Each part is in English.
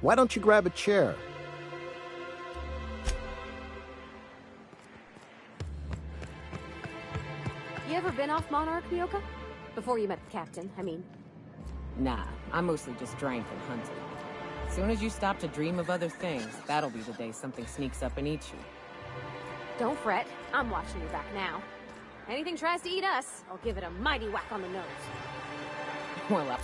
Why don't you grab a chair? You ever been off Monarch, Myoka? Before you met the captain, I mean. Nah, I mostly just drank and hunted. As soon as you stop to dream of other things, that'll be the day something sneaks up and eats you. Don't fret. I'm watching your back now. Anything tries to eat us, I'll give it a mighty whack on the nose. Well,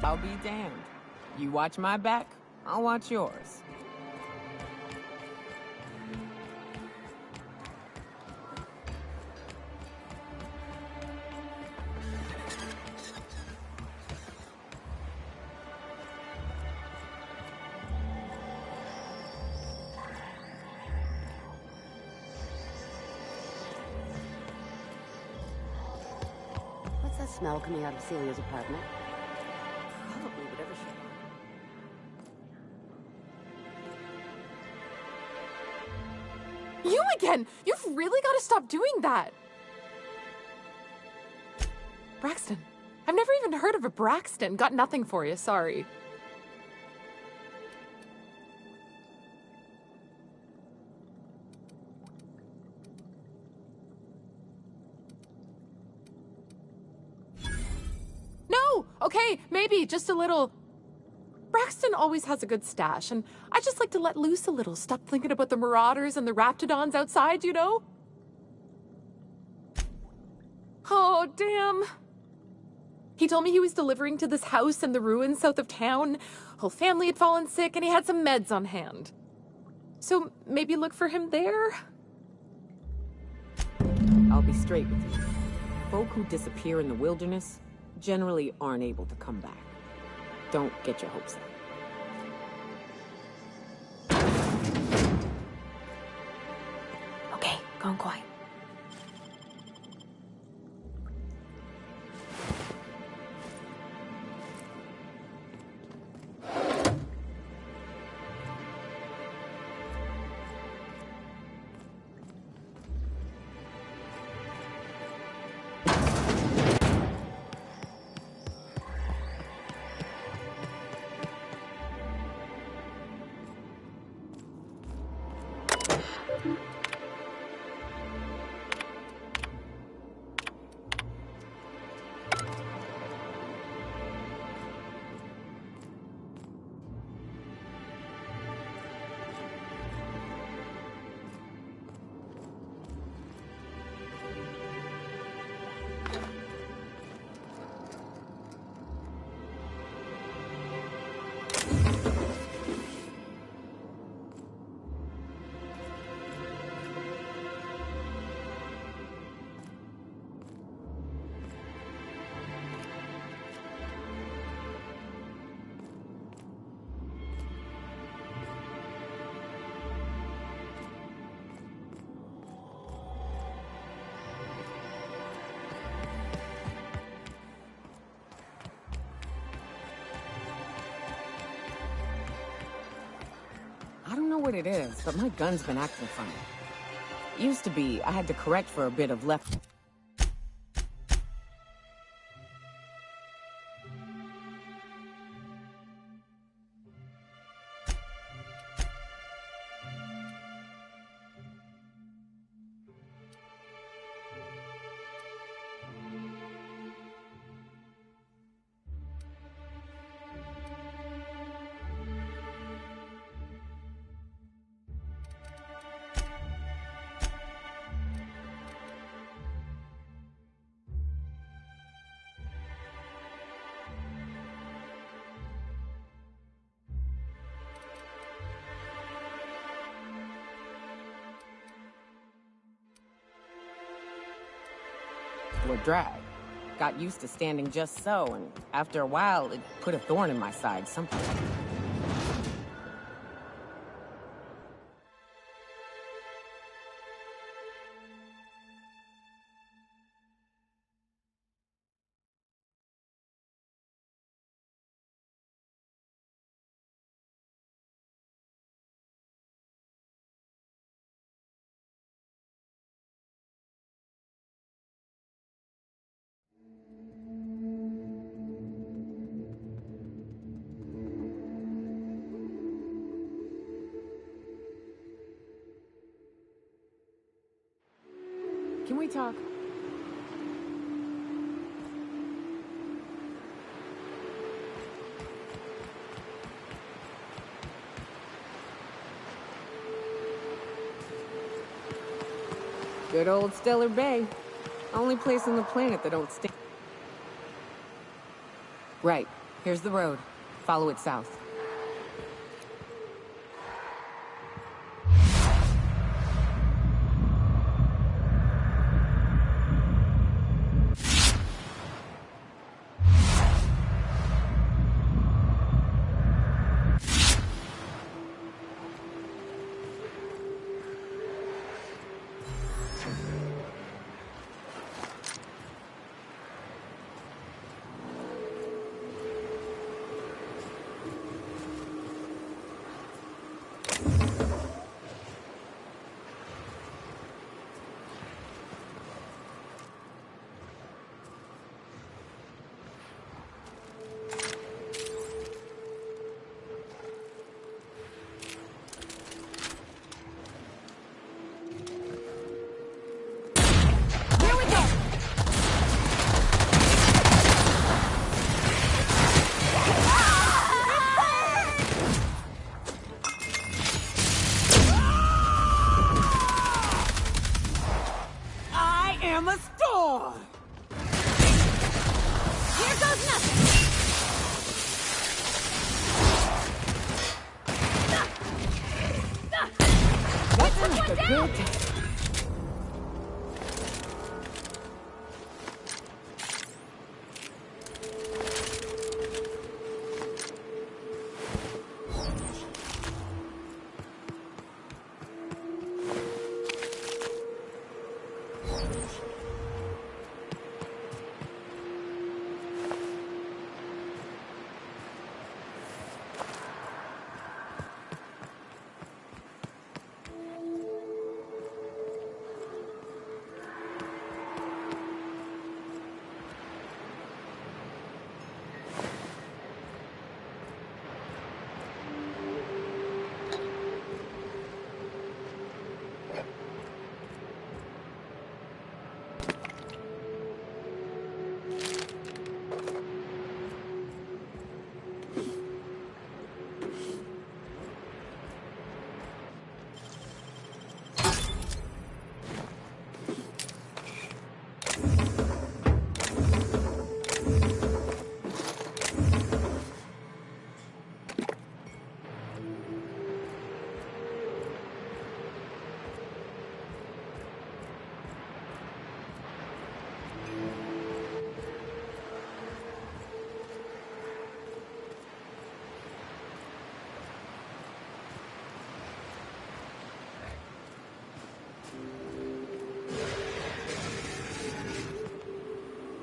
I'll be damned. You watch my back, I'll watch yours. What's that smell coming out of Celia's apartment? Probably whatever she... You again! You've really got to stop doing that! Braxton. I've never even heard of a Braxton. Got nothing for you, sorry. No! Okay, maybe, just a little... Braxton always has a good stash, and I just like to let loose a little. Stop thinking about the marauders and the raptidons outside, you know? Oh, damn. He told me he was delivering to this house in the ruins south of town. Whole family had fallen sick, and he had some meds on hand. So maybe look for him there? I'll be straight with you. Folk who disappear in the wilderness generally aren't able to come back. Don't get your hopes up. Okay, gone quiet. I don't know what it is, but my gun's been acting funny. Used to be, I had to correct for a bit of left... or drag. Got used to standing just so, and after a while, it put a thorn in my side, something. Can we talk? Good old Stellar Bay. Only place on the planet that don't stink. Right. Here's the road. Follow it south.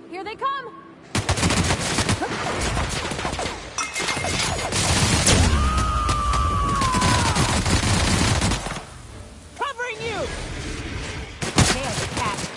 Here they come! Covering you! Nailed the cat.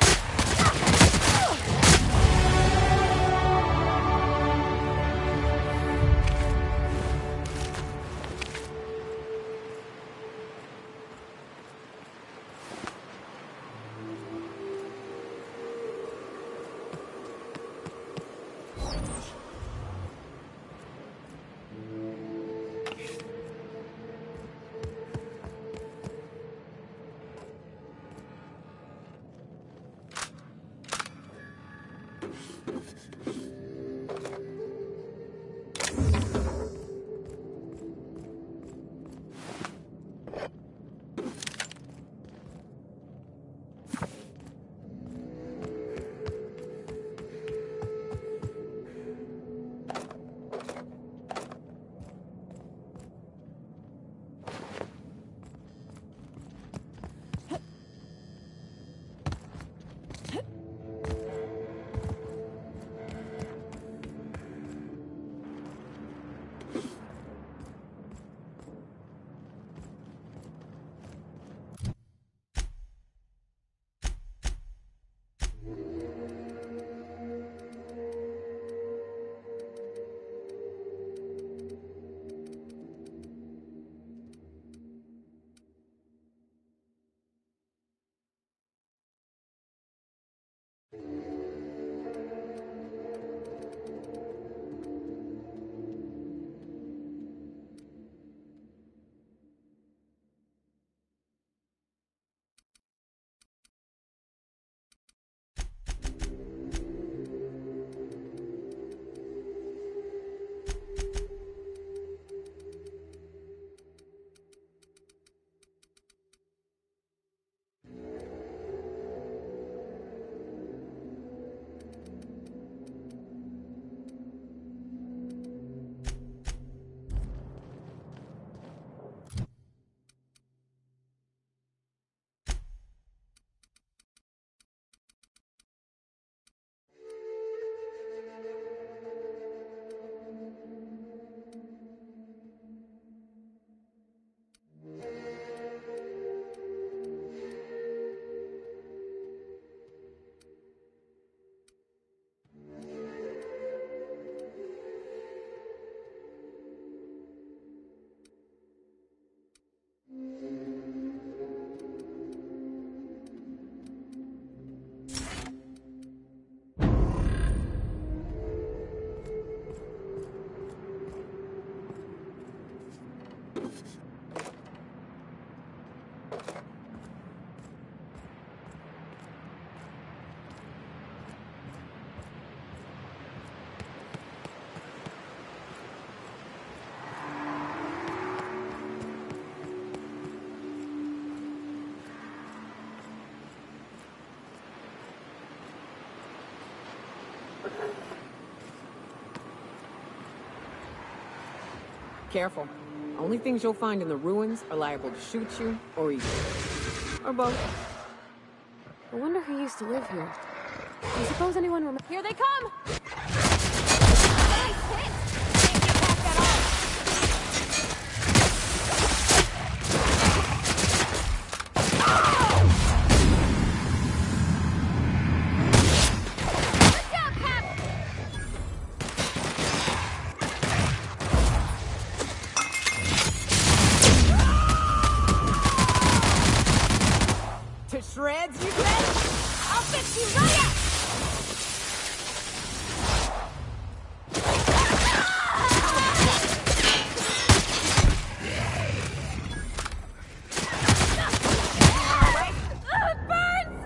Careful. Only things you'll find in the ruins are liable to shoot you or eat you. Or both. I wonder who used to live here. Do you suppose anyone remembers? Here they come! Nice hit! Can't get past that arm. Good job, Cap! To shreds, you said? I'll fix you right up! It burns!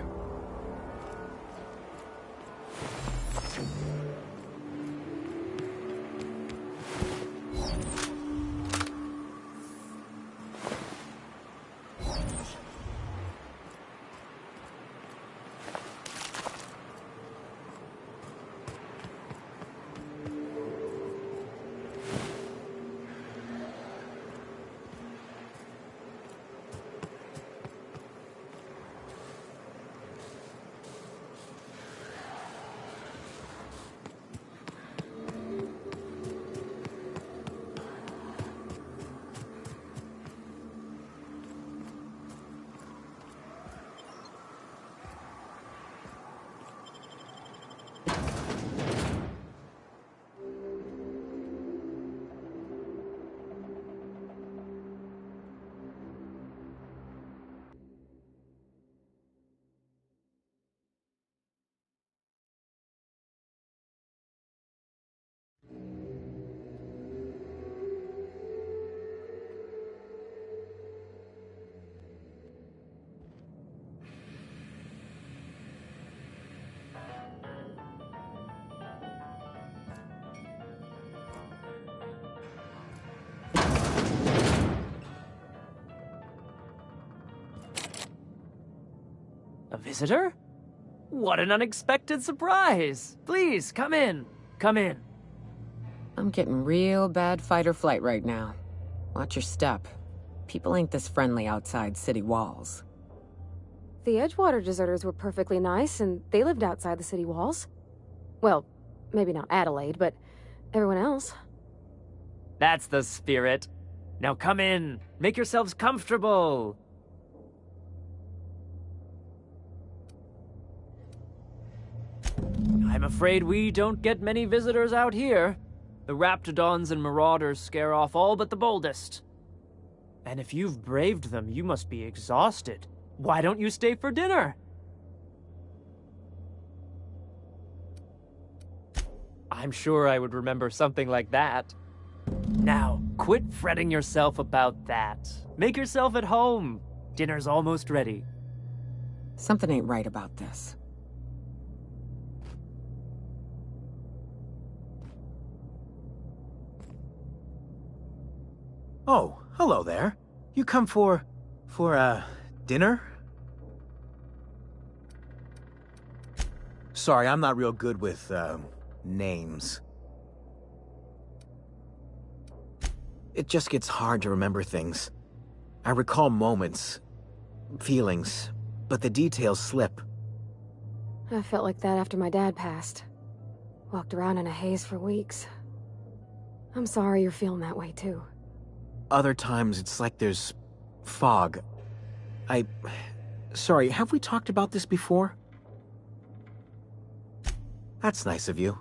A visitor? What an unexpected surprise! Please, come in. Come in. I'm getting real bad fight or flight right now. Watch your step. People ain't this friendly outside city walls. The Edgewater deserters were perfectly nice, and they lived outside the city walls. Well, maybe not Adelaide, but everyone else. That's the spirit. Now come in. Make yourselves comfortable. I'm afraid we don't get many visitors out here. The Raptidons and Marauders scare off all but the boldest. And if you've braved them, you must be exhausted. Why don't you stay for dinner? I'm sure I would remember something like that. Now, quit fretting yourself about that. Make yourself at home. Dinner's almost ready. Something ain't right about this. Oh, hello there. You come for dinner? Sorry, I'm not real good with, names. It just gets hard to remember things. I recall moments, feelings, but the details slip. I felt like that after my dad passed. Walked around in a haze for weeks. I'm sorry you're feeling that way, too. Other times, it's like there's fog. Sorry, have we talked about this before? That's nice of you.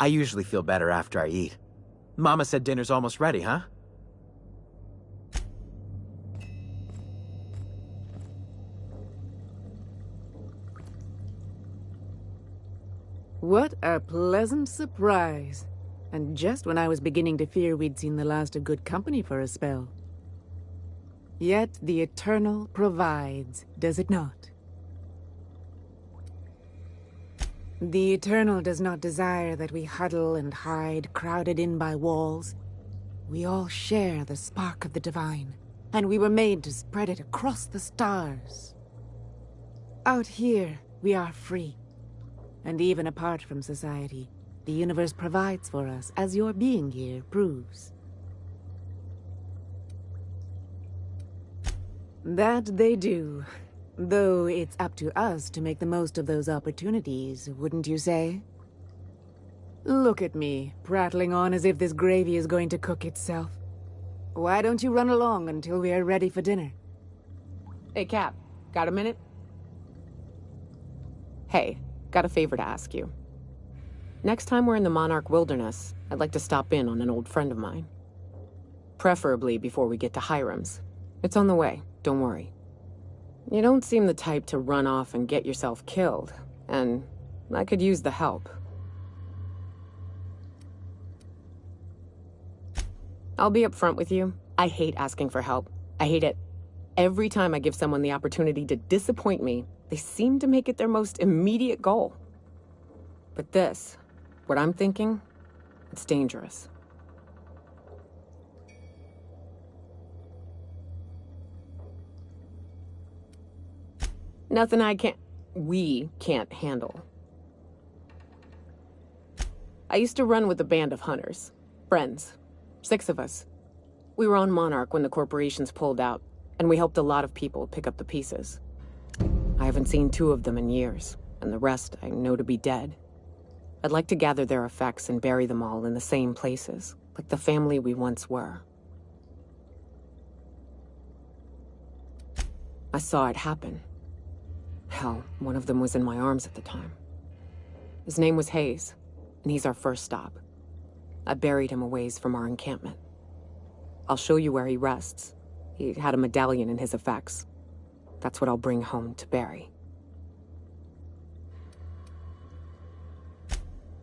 I usually feel better after I eat. Mama said dinner's almost ready, huh? What a pleasant surprise. And just when I was beginning to fear we'd seen the last of good company for a spell. Yet the Eternal provides, does it not? The Eternal does not desire that we huddle and hide, crowded in by walls. We all share the spark of the divine, and we were made to spread it across the stars. Out here, we are free. And even apart from society, the universe provides for us, as your being here proves. That they do. Though it's up to us to make the most of those opportunities, wouldn't you say? Look at me, prattling on as if this gravy is going to cook itself. Why don't you run along until we are ready for dinner? Hey, Cap, got a minute? Hey, got a favor to ask you. Next time we're in the Monarch Wilderness, I'd like to stop in on an old friend of mine. Preferably before we get to Hiram's. It's on the way, don't worry. You don't seem the type to run off and get yourself killed, and I could use the help. I'll be upfront with you. I hate asking for help. I hate it. Every time I give someone the opportunity to disappoint me, they seem to make it their most immediate goal. But this, what I'm thinking, it's dangerous. Nothing we can't handle. I used to run with a band of hunters. Friends. 6 of us. We were on Monarch when the corporations pulled out, and we helped a lot of people pick up the pieces. I haven't seen 2 of them in years, and the rest I know to be dead. I'd like to gather their effects and bury them all in the same places, like the family we once were. I saw it happen. Hell, one of them was in my arms at the time. His name was Hayes, and he's our first stop. I buried him a ways from our encampment. I'll show you where he rests. He had a medallion in his effects. That's what I'll bring home to Barry.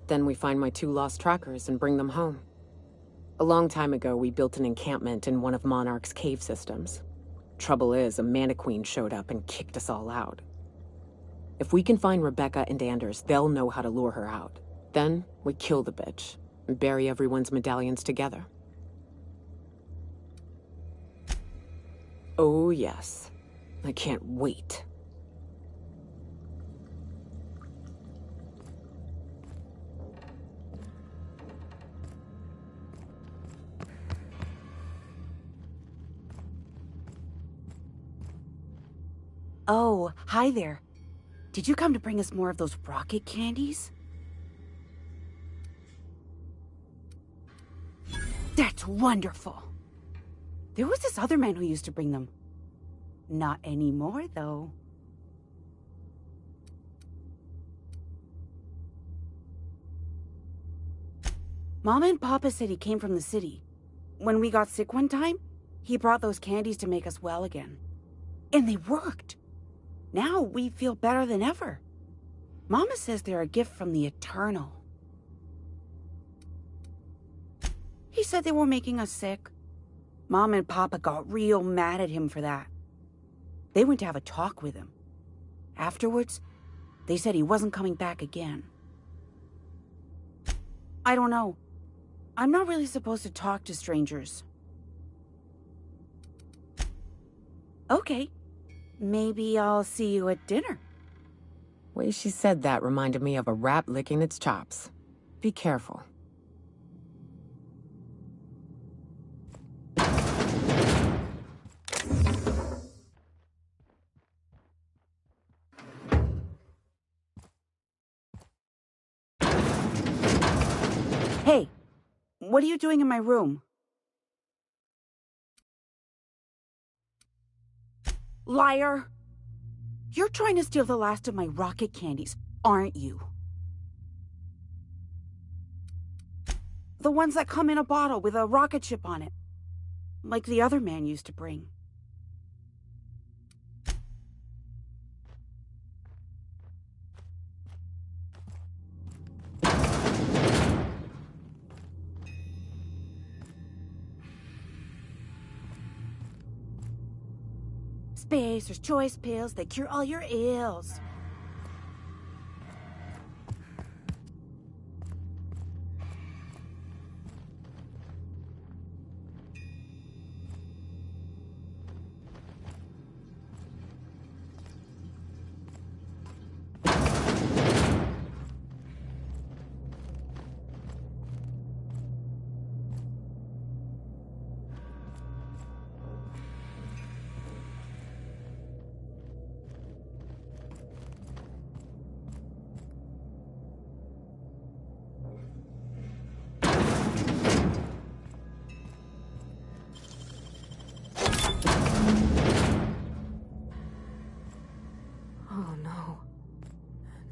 Then we find my 2 lost trackers and bring them home. A long time ago, we built an encampment in one of Monarch's cave systems. Trouble is, a Mantiqueen showed up and kicked us all out. If we can find Rebecca and Anders, they'll know how to lure her out. Then, we kill the bitch, and bury everyone's medallions together. Oh yes. I can't wait. Oh, hi there. Did you come to bring us more of those rocket candies? That's wonderful. There was this other man who used to bring them. Not anymore, though. Mama and Papa said he came from the city. When we got sick one time, he brought those candies to make us well again. And they worked. Now we feel better than ever. Mama says they're a gift from the Eternal. He said they were making us sick. Mom and Papa got real mad at him for that. They went to have a talk with him. Afterwards, they said he wasn't coming back again. I don't know. I'm not really supposed to talk to strangers. Okay. Maybe I'll see you at dinner. Way she said that reminded me of a rat licking its chops. Be careful. Hey, what are you doing in my room? Liar! You're trying to steal the last of my rocket candies, aren't you? The ones that come in a bottle with a rocket ship on it. Like the other man used to bring. Spacer's choice pills, they cure all your ills.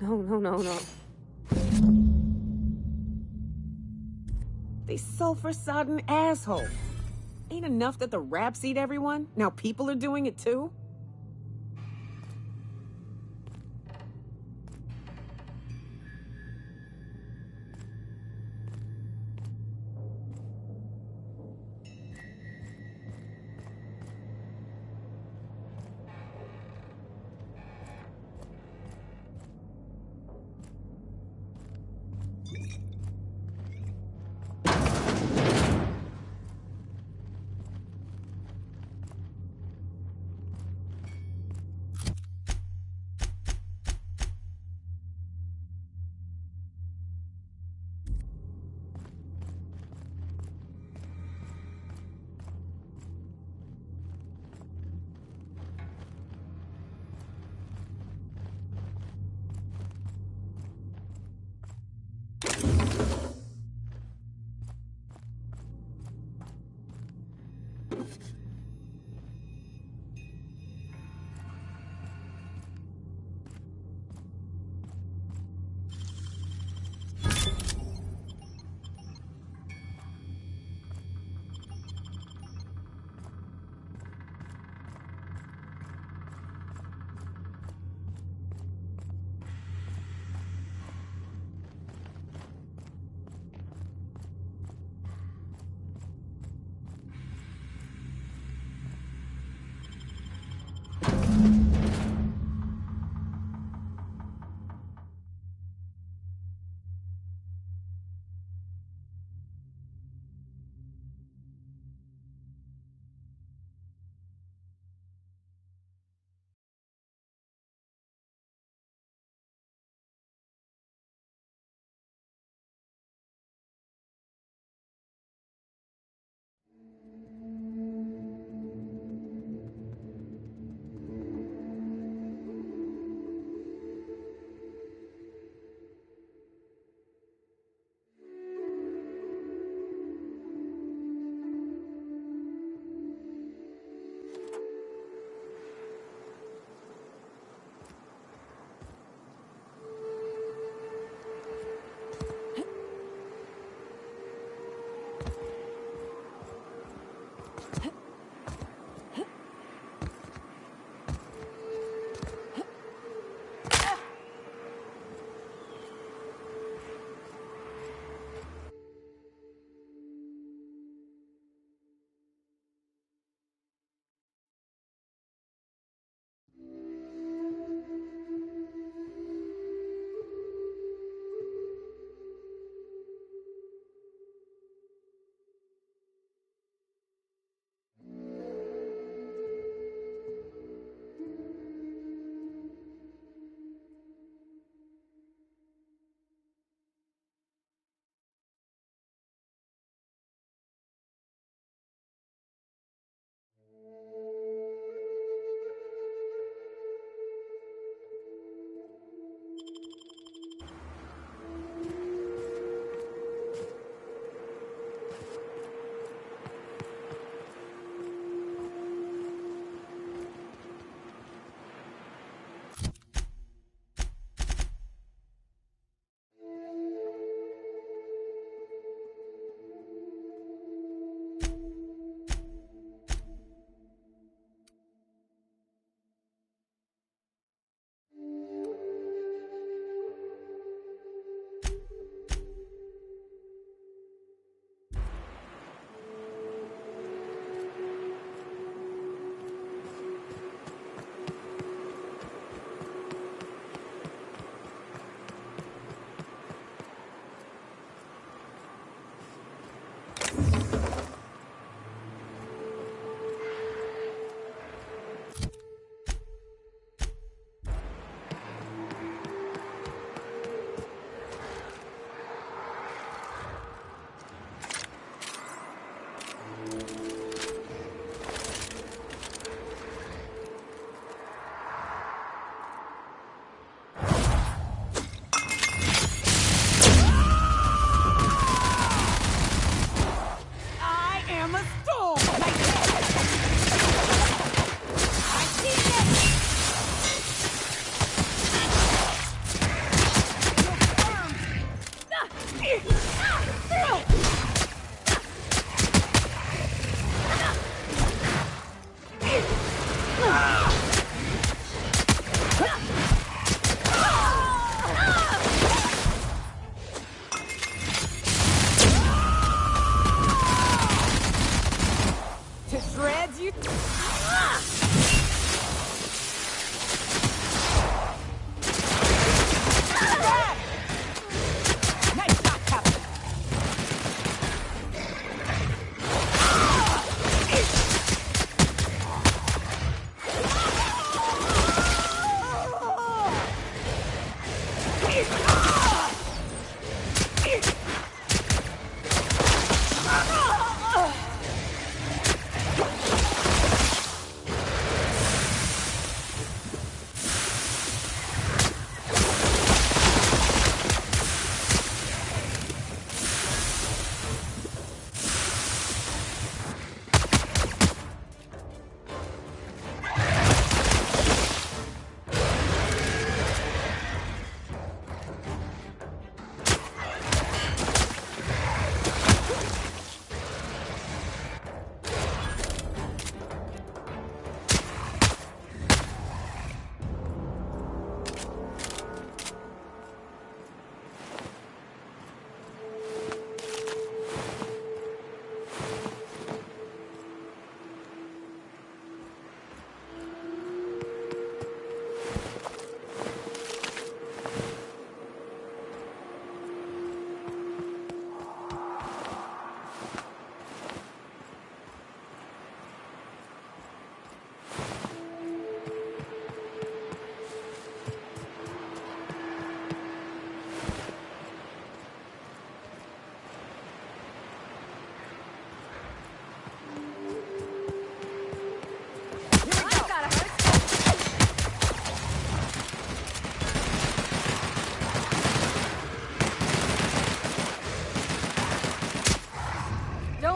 No. They sulfur-sodden assholes. Ain't enough that the raps eat everyone? Now people are doing it too?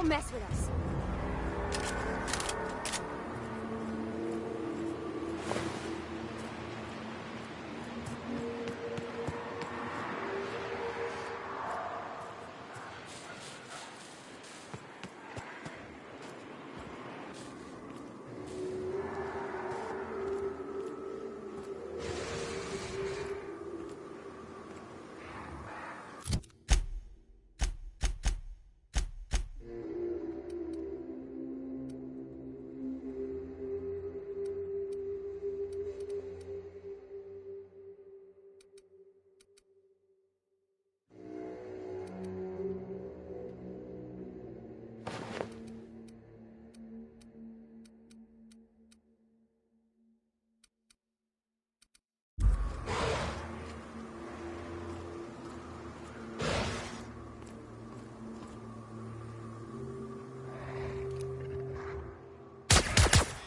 Don't mess with us.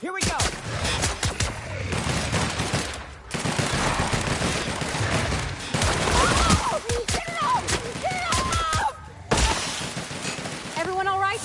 Here we go! Everyone all right?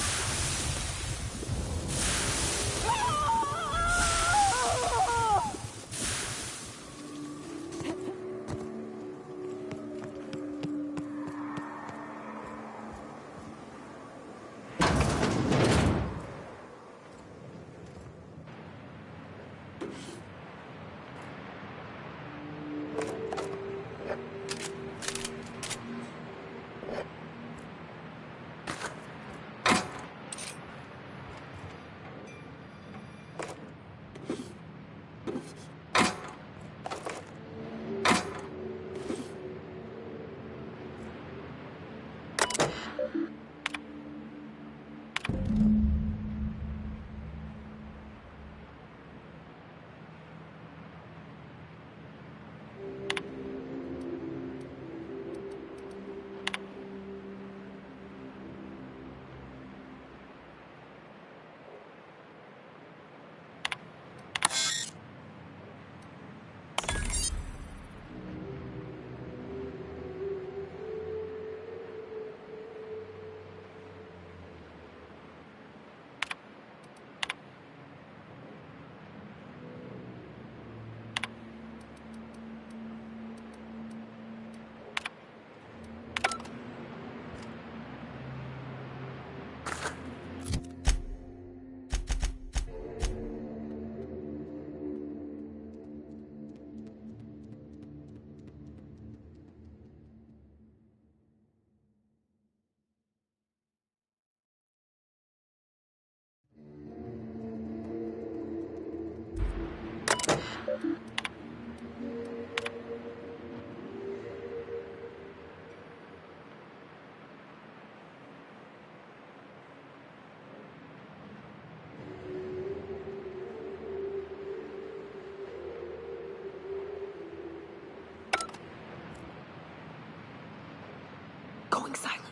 Going silent.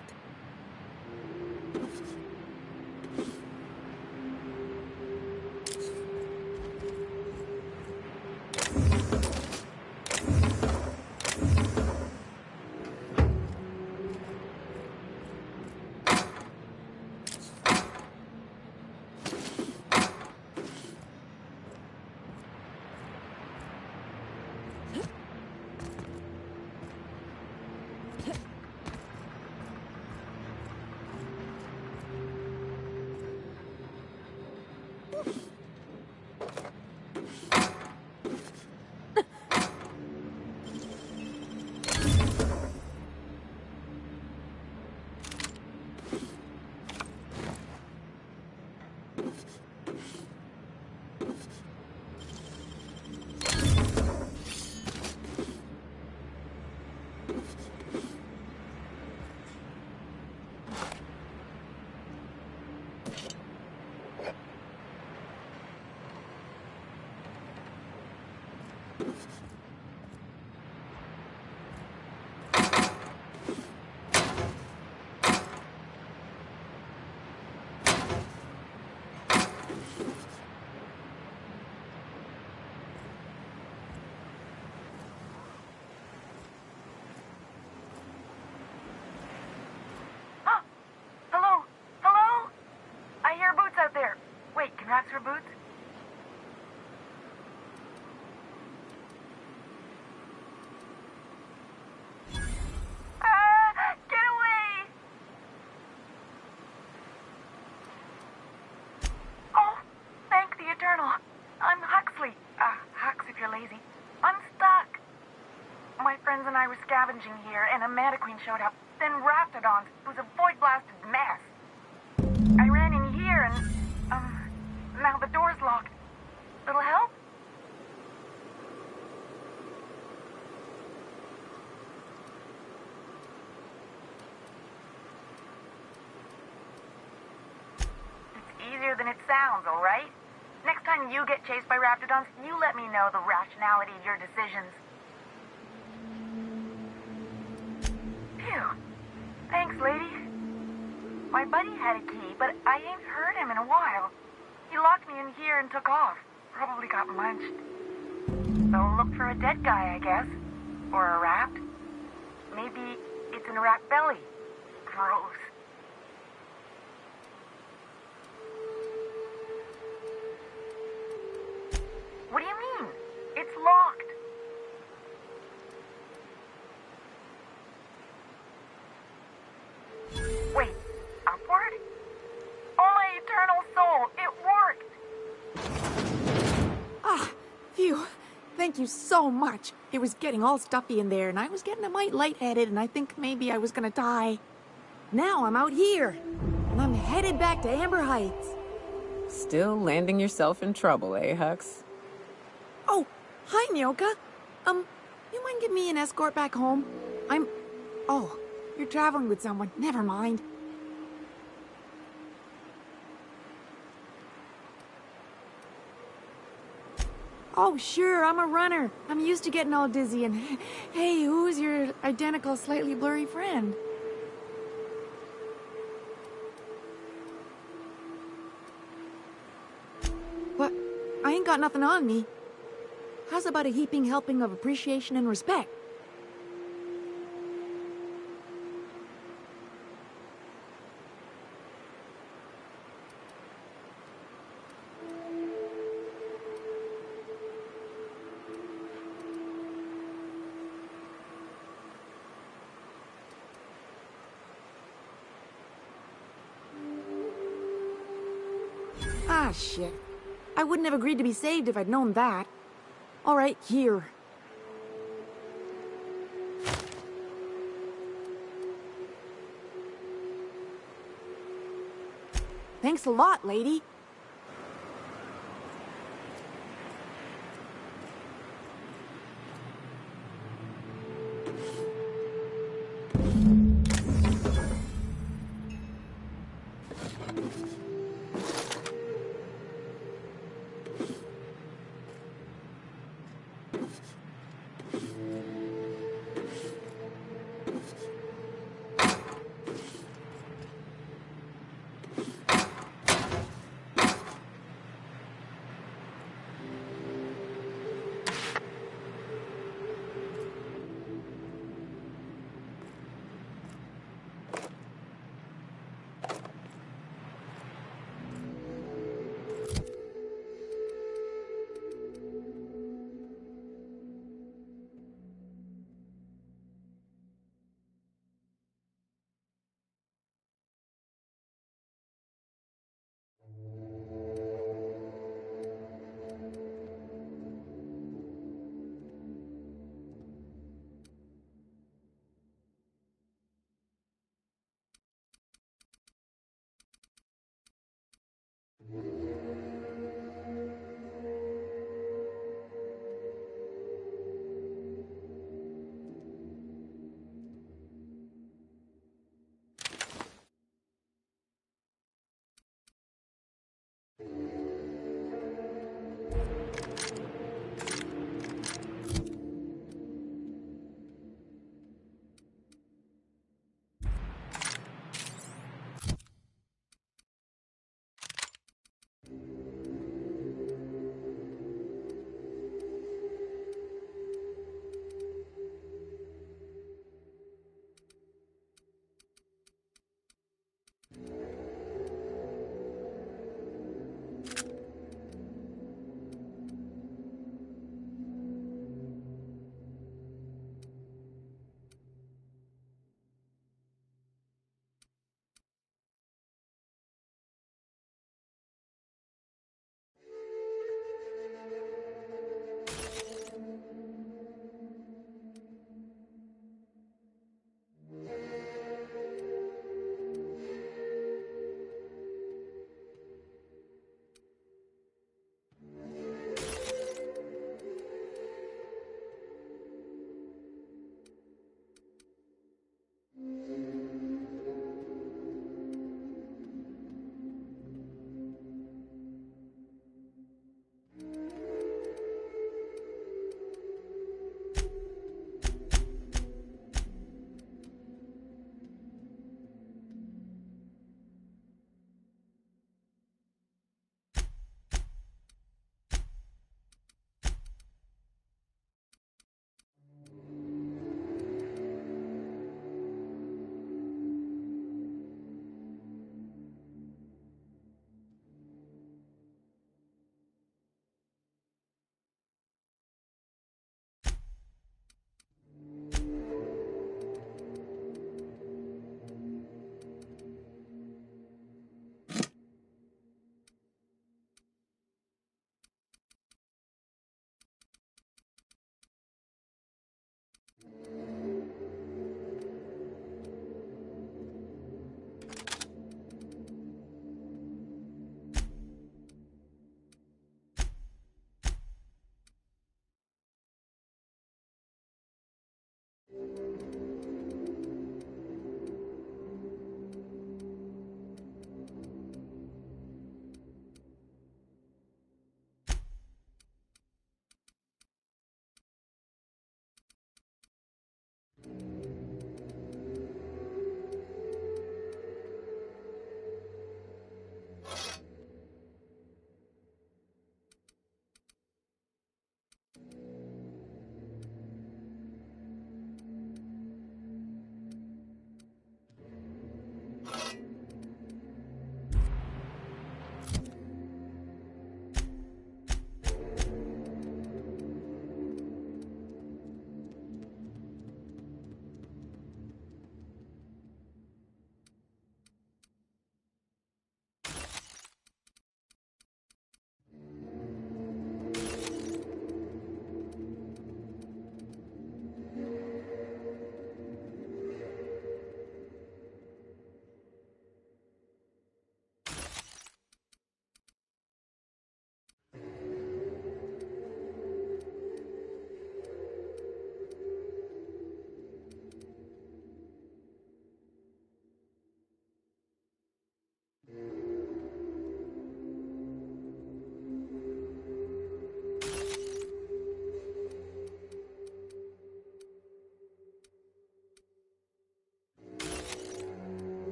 scavenging here, and a Mantiqueen showed up. Then Raptidons. It was a void-blasted mess. I ran in here, and, now the door's locked. Little help? It's easier than it sounds, all right? Next time you get chased by Raptidons, you let me know the rationality of your decisions. Phew. Thanks, lady. My buddy had a key, but I ain't heard him in a while. He locked me in here and took off. Probably got munched. So look for a dead guy, I guess. Or a rat. Maybe it's in a rat belly. Gross. What do you mean? It's locked. Wait, upward? Oh, my eternal soul, it worked! Ah, phew. Thank you so much. It was getting all stuffy in there, and I was getting a mite lightheaded, and I think maybe I was gonna die. Now I'm out here, and I'm headed back to Amber Heights. Still landing yourself in trouble, eh, Hux? Oh, hi, Nyoka. You mind giving me an escort back home? Oh, you're traveling with someone. Never mind. Oh, sure, I'm a runner. I'm used to getting all dizzy and... Hey, who's your identical, slightly blurry friend? What? I ain't got nothing on me. How's about a heaping helping of appreciation and respect? Ah, shit. I wouldn't have agreed to be saved if I'd known that. All right, here. Thanks a lot, lady.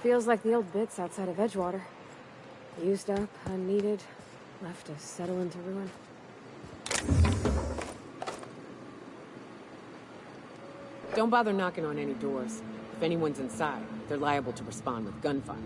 feels like the old bits outside of Edgewater. Used up, unneeded, left to settle into ruin. Don't bother knocking on any doors. If anyone's inside, they're liable to respond with gunfire.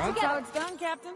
That's how it's done, Captain.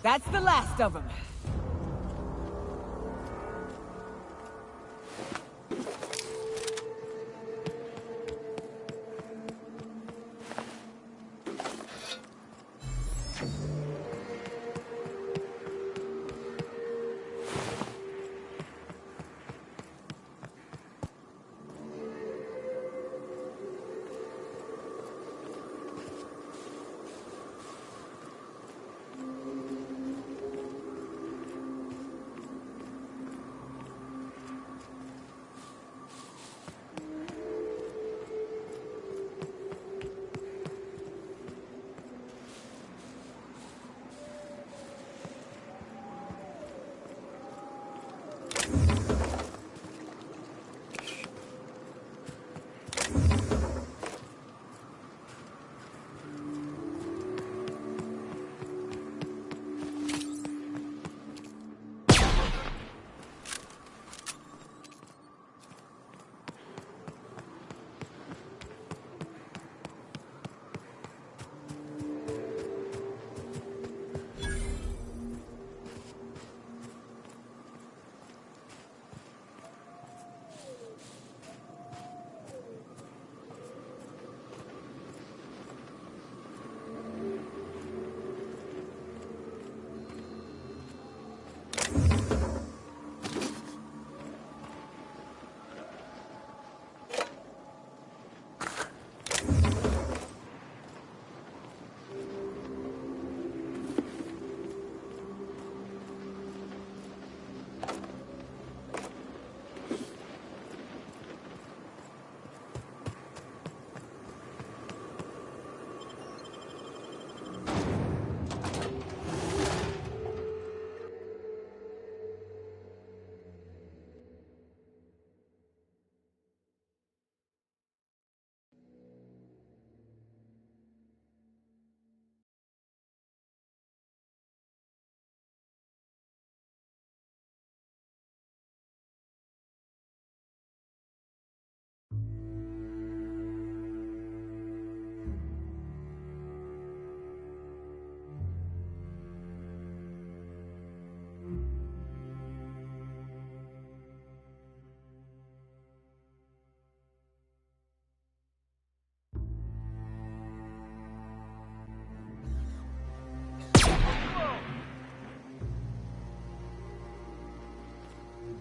That's the last of them.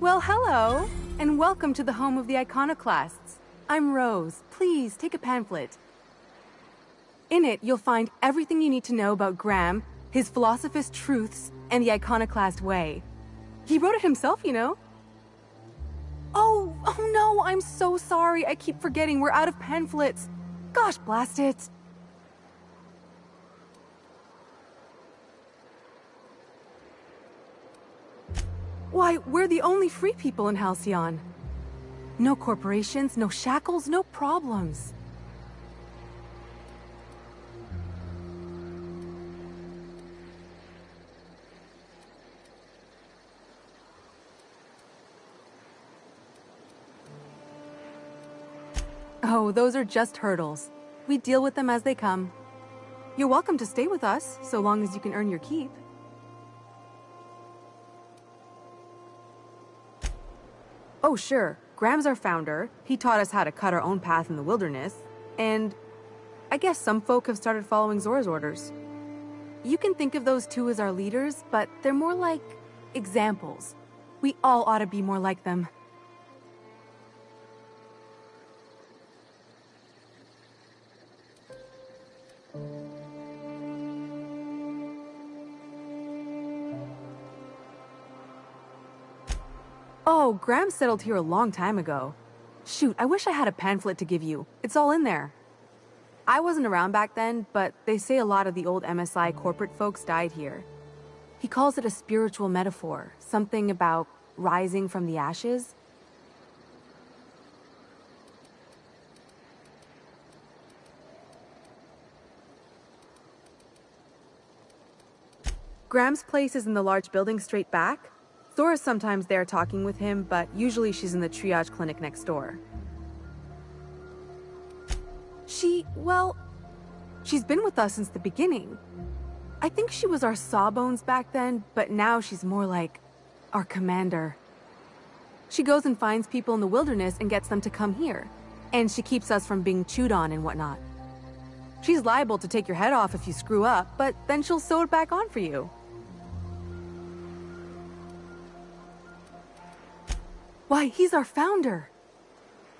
Well, hello, and welcome to the home of the iconoclasts. I'm Rose. Please, take a pamphlet. In it, you'll find everything you need to know about Graham, his philosophist truths, and the iconoclast way. He wrote it himself, you know. Oh no, I'm so sorry. I keep forgetting we're out of pamphlets. Gosh, blast it. Why, we're the only free people in Halcyon. No corporations, no shackles, no problems. Oh, those are just hurdles. We deal with them as they come. You're welcome to stay with us, so long as you can earn your keep. Oh, sure. Graham's our founder. He taught us how to cut our own path in the wilderness. And I guess some folk have started following Zora's orders. You can think of those two as our leaders, but they're more like examples. We all ought to be more like them. Oh, Graham settled here a long time ago. Shoot, I wish I had a pamphlet to give you. It's all in there. I wasn't around back then, but they say a lot of the old MSI corporate folks died here. He calls it a spiritual metaphor, something about rising from the ashes. Graham's place is in the large building straight back. Zora's sometimes there talking with him, but usually she's in the triage clinic next door. She's been with us since the beginning. I think she was our sawbones back then, but now she's more like our commander. She goes and finds people in the wilderness and gets them to come here. And she keeps us from being chewed on and whatnot. She's liable to take your head off if you screw up, but then she'll sew it back on for you. Why, he's our founder.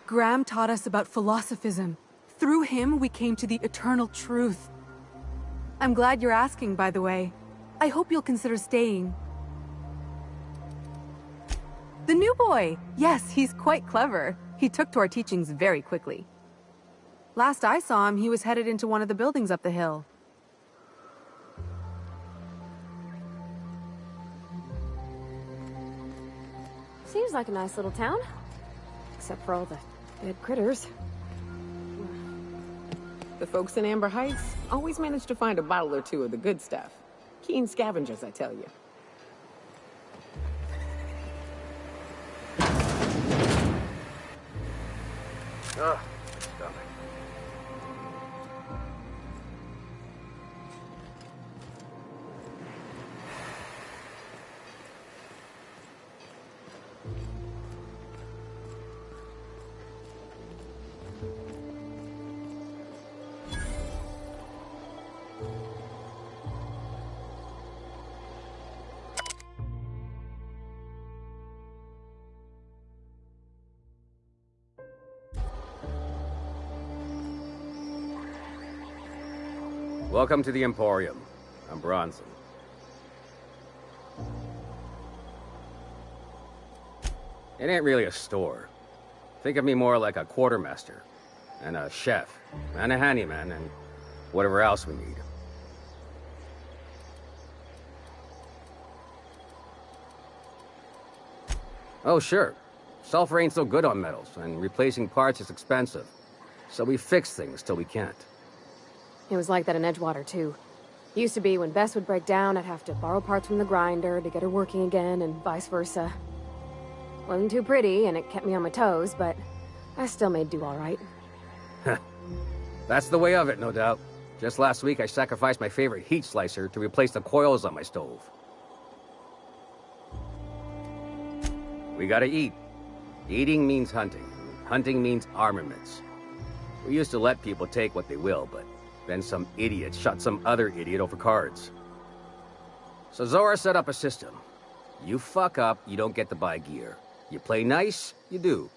Graham taught us about philosophism. Through him, we came to the eternal truth. I'm glad you're asking, by the way. I hope you'll consider staying. The new boy! Yes, he's quite clever. He took to our teachings very quickly. Last I saw him, he was headed into one of the buildings up the hill. Seems like a nice little town. Except for all the dead critters. The folks in Amber Heights always manage to find a bottle or two of the good stuff. Keen scavengers, I tell you. Ugh, stomach. Welcome to the Emporium. I'm Bronson. It ain't really a store. Think of me more like a quartermaster, and a chef, and a handyman, and whatever else we need. Oh, sure. Sulfur ain't so good on metals, and replacing parts is expensive. So we fix things till we can't. It was like that in Edgewater, too. Used to be when Bess would break down, I'd have to borrow parts from the grinder to get her working again, and vice versa. Wasn't too pretty, and it kept me on my toes, but I still made do all right. That's the way of it, no doubt. Just last week, I sacrificed my favorite heat slicer to replace the coils on my stove. We gotta eat. Eating means hunting. Hunting means armaments. We used to let people take what they will, but then some idiot shot some other idiot over cards. So Zora set up a system. You fuck up, you don't get to buy gear. You play nice, you do.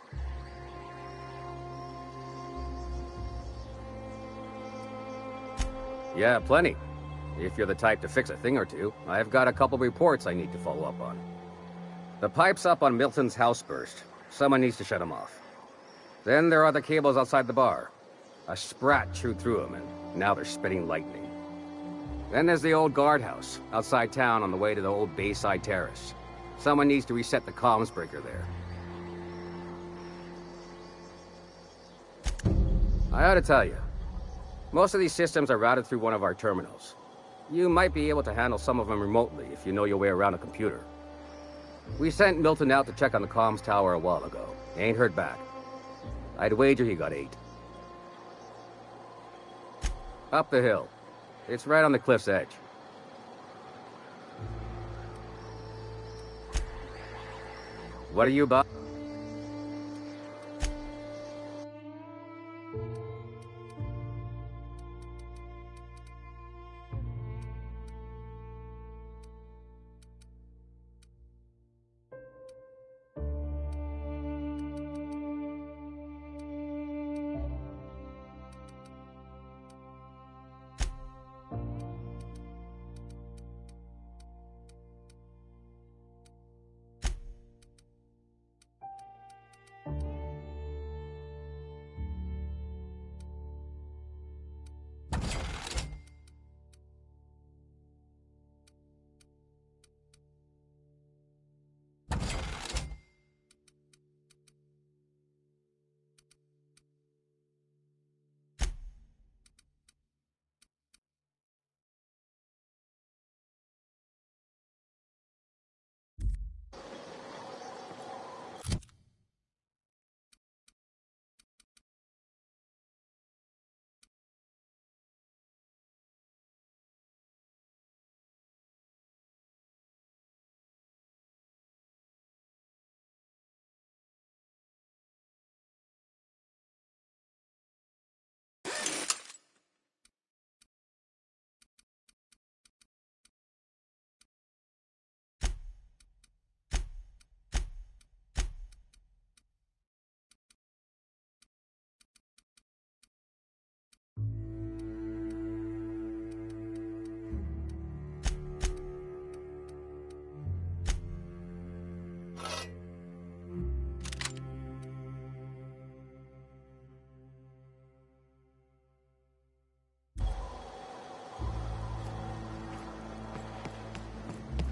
Yeah, plenty. If you're the type to fix a thing or two, I've got a couple reports I need to follow up on. The pipes up on Milton's house burst. Someone needs to shut them off. Then there are the cables outside the bar. A sprat chewed through them, and now they're spitting lightning. Then there's the old guardhouse, outside town on the way to the old Bayside Terrace. Someone needs to reset the comms breaker there. I ought to tell you, most of these systems are routed through one of our terminals. You might be able to handle some of them remotely if you know your way around a computer. We sent Milton out to check on the comms tower a while ago. Ain't heard back. I'd wager he got 8. Up the hill. It's right on the cliff's edge. What are you about?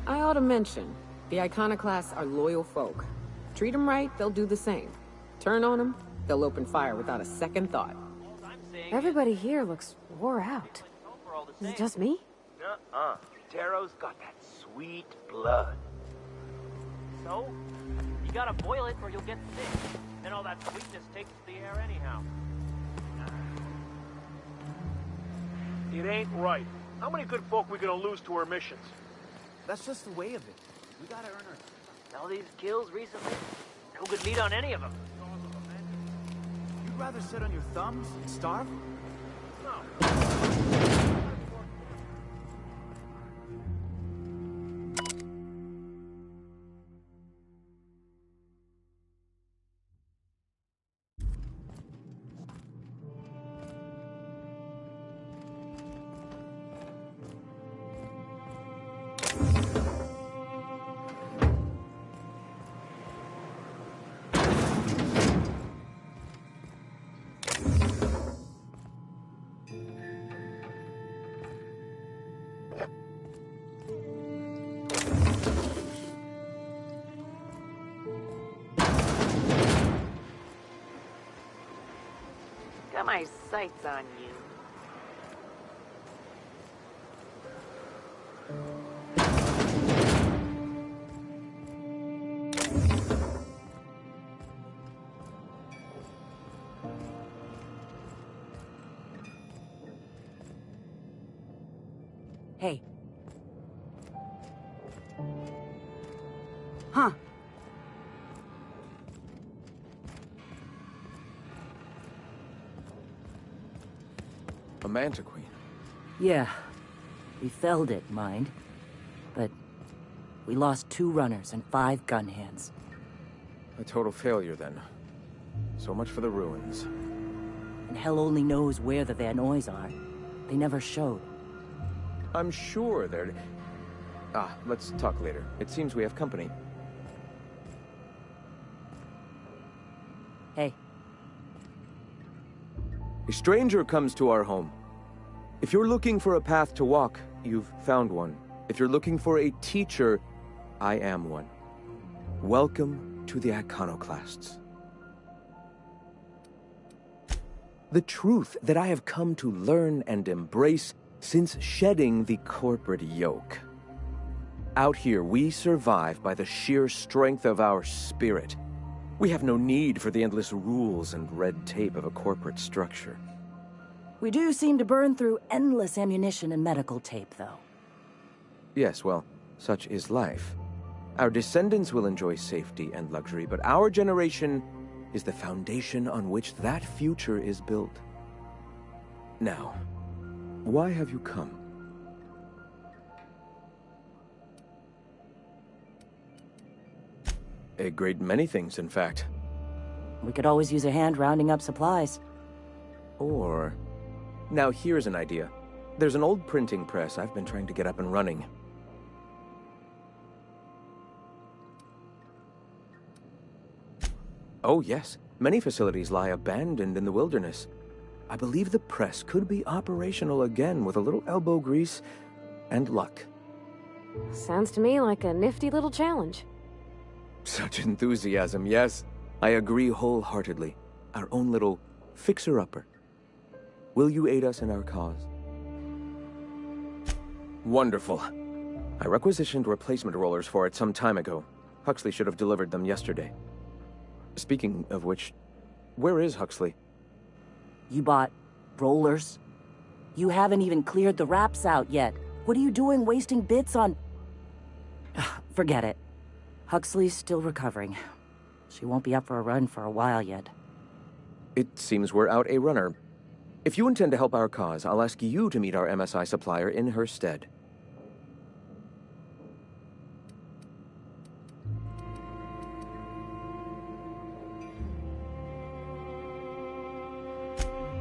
I ought to mention, the Iconoclasts are loyal folk. Treat them right, they'll do the same. Turn on them, they'll open fire without a second thought. Everybody here looks wore out. Is it just me? Nuh-uh. Taro's got that sweet blood. So? You gotta boil it or you'll get sick. Then all that sweetness takes the air anyhow. It ain't right. How many good folk we gonna lose to our missions? That's just the way of it. We gotta earn our... All these kills recently, no good meat on any of them. You'd rather sit on your thumbs and starve? Got my sights on you. Hey. Huh. A Manta Queen. Yeah. We felled it, mind. But we lost 2 runners and 5 gun hands. A total failure, then. So much for the ruins. And hell only knows where the Van Noys are. They never showed. I'm sure they're... let's talk later. It seems we have company. Hey. A stranger comes to our home. If you're looking for a path to walk, you've found one. If you're looking for a teacher, I am one. Welcome to the Iconoclasts. The truth that I have come to learn and embrace since shedding the corporate yoke. Out here, we survive by the sheer strength of our spirit. We have no need for the endless rules and red tape of a corporate structure. We do seem to burn through endless ammunition and medical tape, though. Yes, well, such is life. Our descendants will enjoy safety and luxury, but our generation is the foundation on which that future is built. Now, why have you come? A great many things, in fact. We could always use a hand rounding up supplies. Or... Now here's an idea. There's an old printing press I've been trying to get up and running. Oh yes, many facilities lie abandoned in the wilderness. I believe the press could be operational again with a little elbow grease and luck. Sounds to me like a nifty little challenge. Such enthusiasm, yes. I agree wholeheartedly. Our own little fixer-upper. Will you aid us in our cause? Wonderful. I requisitioned replacement rollers for it some time ago. Huxley should have delivered them yesterday. Speaking of which, where is Huxley? You bought rollers? You haven't even cleared the wraps out yet. What are you doing wasting bits on... Forget it. Huxley's still recovering. She won't be up for a run for a while yet. It seems we're out a runner. If you intend to help our cause, I'll ask you to meet our MSI supplier in her stead.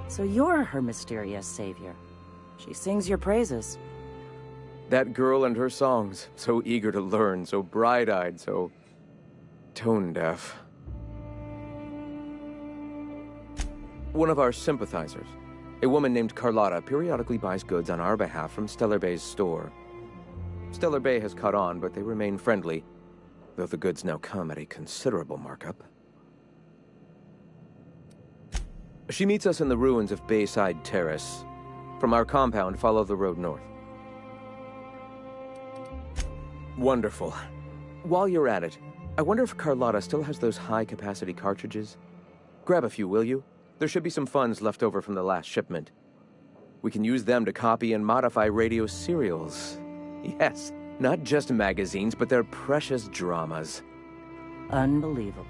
So you're her mysterious savior. She sings your praises. That girl and her songs, so eager to learn, so bright-eyed, so tone-deaf. One of our sympathizers, a woman named Carlotta, periodically buys goods on our behalf from Stellar Bay's store. Stellar Bay has caught on, but they remain friendly, though the goods now come at a considerable markup. She meets us in the ruins of Bayside Terrace. From our compound, follow the road north. Wonderful. While you're at it, I wonder if Carlotta still has those high-capacity cartridges? Grab a few, will you? There should be some funds left over from the last shipment. We can use them to copy and modify radio serials. Yes, not just magazines, but their precious dramas. Unbelievable.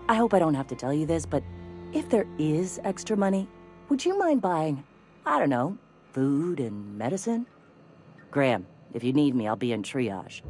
I hope I don't have to tell you this, but if there is extra money, would you mind buying, I don't know, food and medicine? Graham, if you need me, I'll be in triage.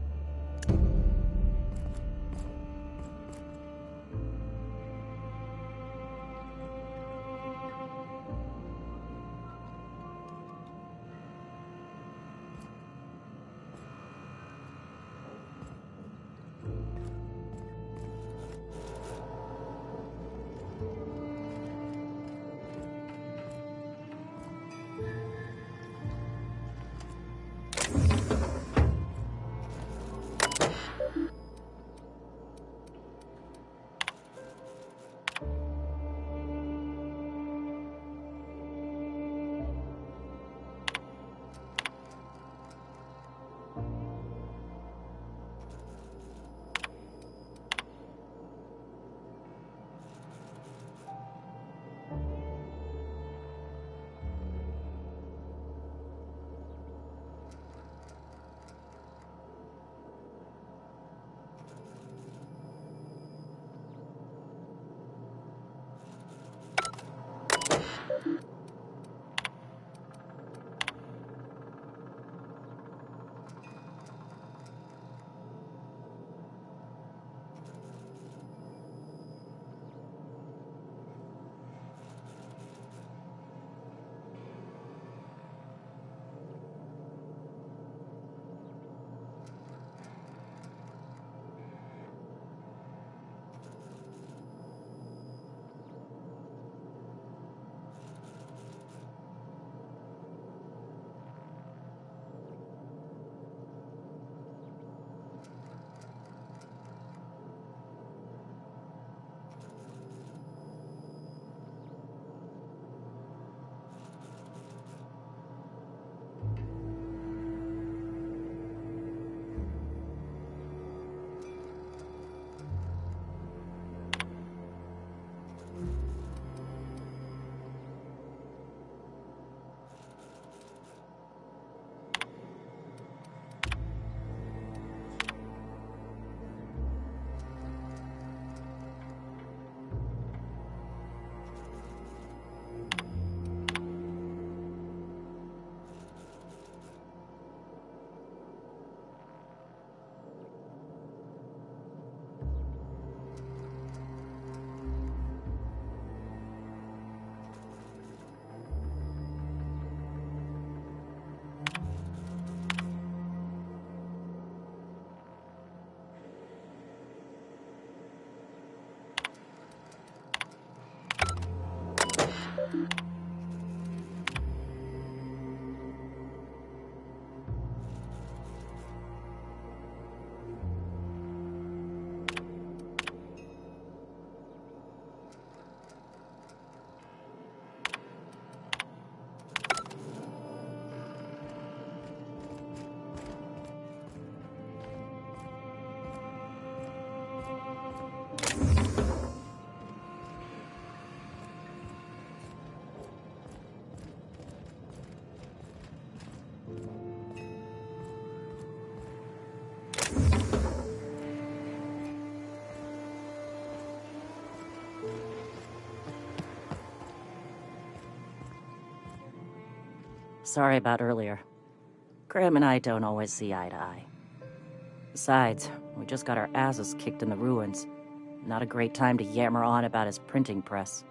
Sorry about earlier. Graham and I don't always see eye to eye. Besides, we just got our asses kicked in the ruins. Not a great time to yammer on about his printing press.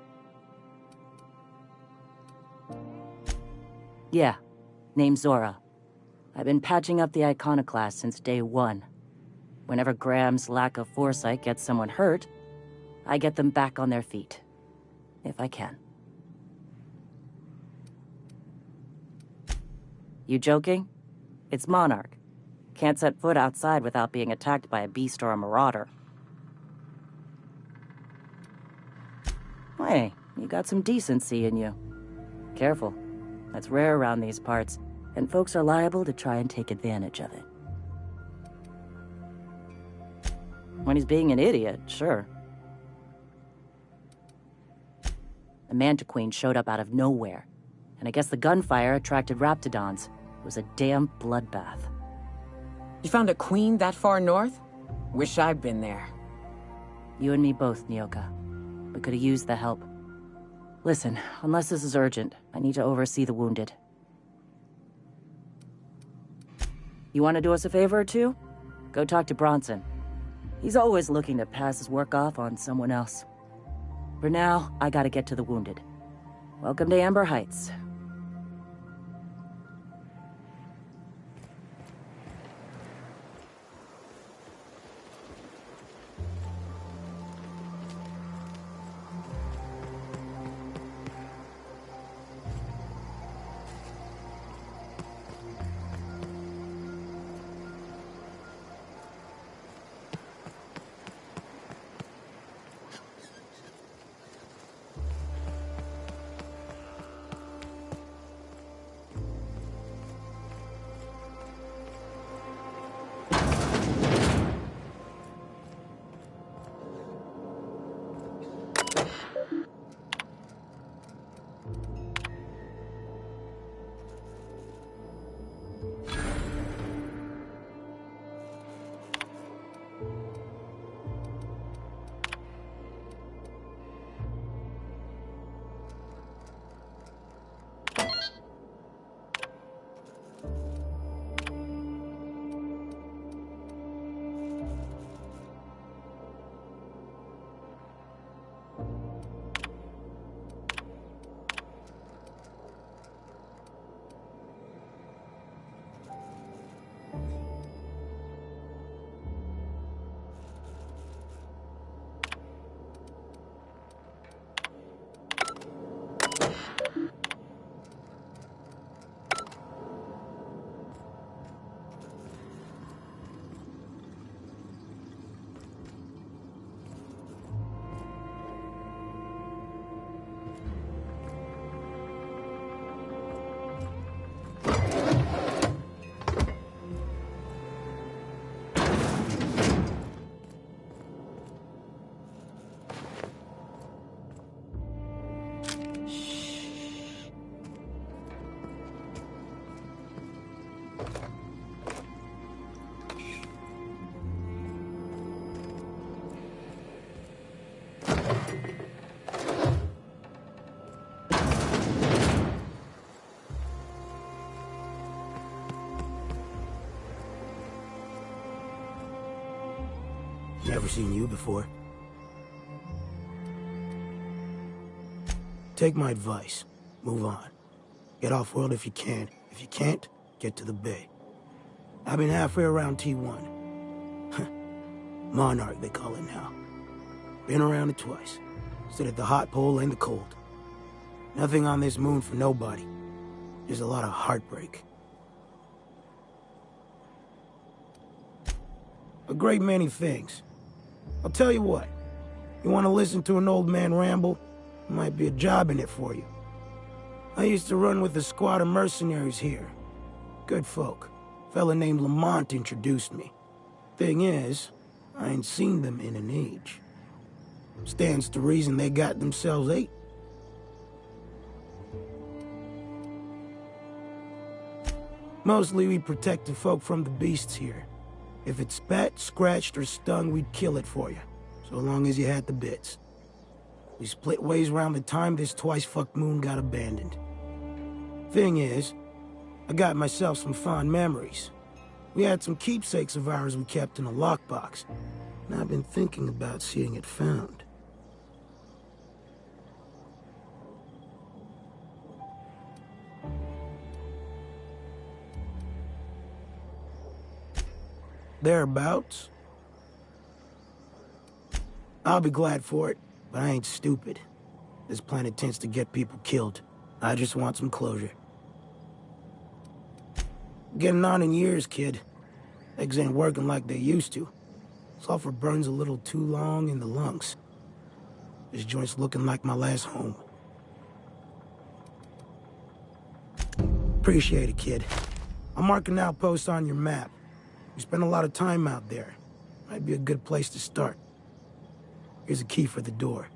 Yeah, name's Zora. I've been patching up the iconoclast since day one. Whenever Graham's lack of foresight gets someone hurt, I get them back on their feet. If I can. You joking? It's Monarch. Can't set foot outside without being attacked by a beast or a marauder. Hey, you got some decency in you. Careful. That's rare around these parts, and folks are liable to try and take advantage of it. When he's being an idiot, sure. The Mantiqueen showed up out of nowhere, and I guess the gunfire attracted Raptidons. It was a damn bloodbath. You found a queen that far north? Wish I'd been there. You and me both, Nyoka. We could have used the help. Listen, unless this is urgent, I need to oversee the wounded. You want to do us a favor or two? Go talk to Bronson. He's always looking to pass his work off on someone else. For now, I gotta get to the wounded. Welcome to Amber Heights. Never seen you before. Take my advice. Move on. Get off-world if you can. If you can't, get to the bay. I've been halfway around T1. Monarch, they call it now. Been around it twice. Stood at the hot pole and the cold. Nothing on this moon for nobody. There's a lot of heartbreak. A great many things. I'll tell you what. You want to listen to an old man ramble? Might be a job in it for you. I used to run with a squad of mercenaries here. Good folk. Fella named Lamont introduced me. Thing is, I ain't seen them in an age. Stands to reason they got themselves ate. Mostly we protect the folk from the beasts here. If it spat, scratched, or stung, we'd kill it for you. So long as you had the bits. We split ways around the time this twice-fucked moon got abandoned. Thing is, I got myself some fond memories. We had some keepsakes of ours we kept in a lockbox, and I've been thinking about seeing it found. Thereabouts. I'll be glad for it, but I ain't stupid. This planet tends to get people killed. I just want some closure. Getting on in years, kid. Legs ain't working like they used to. Sulfur burns a little too long in the lungs. This joint's looking like my last home. Appreciate it, kid. I'm marking an outpost on your map. You spend a lot of time out there. Might be a good place to start. Here's a key for the door.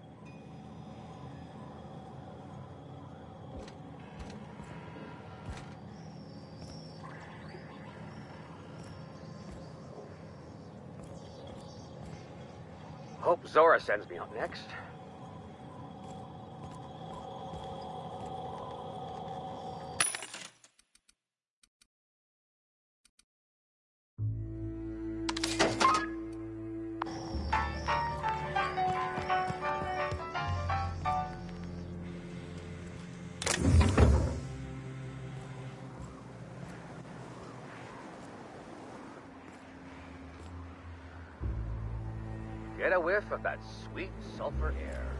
Hope Zora sends me up next. Get a whiff of that sweet sulfur air.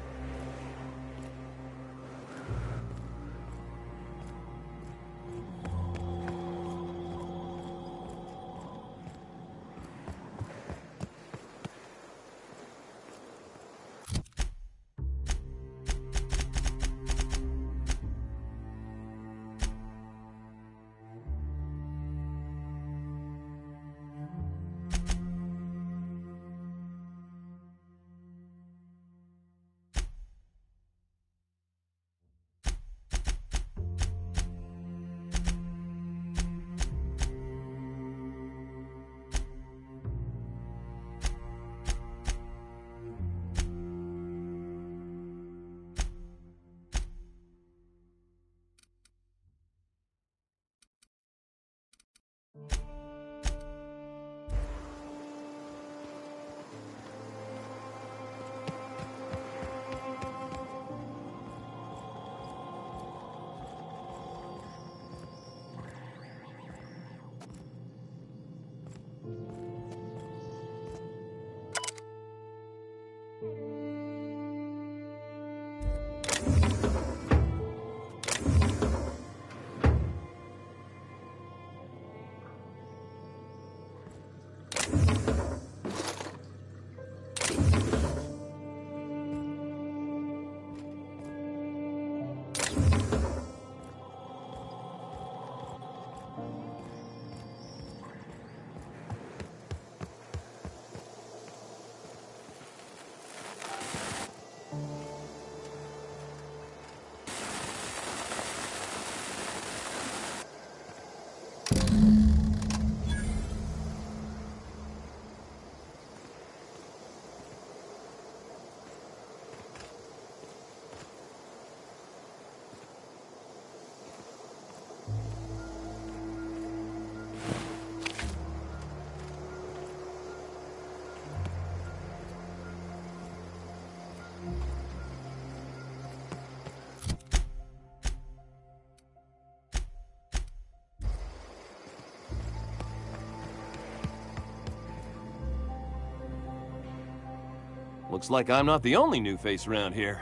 Looks like I'm not the only new face around here.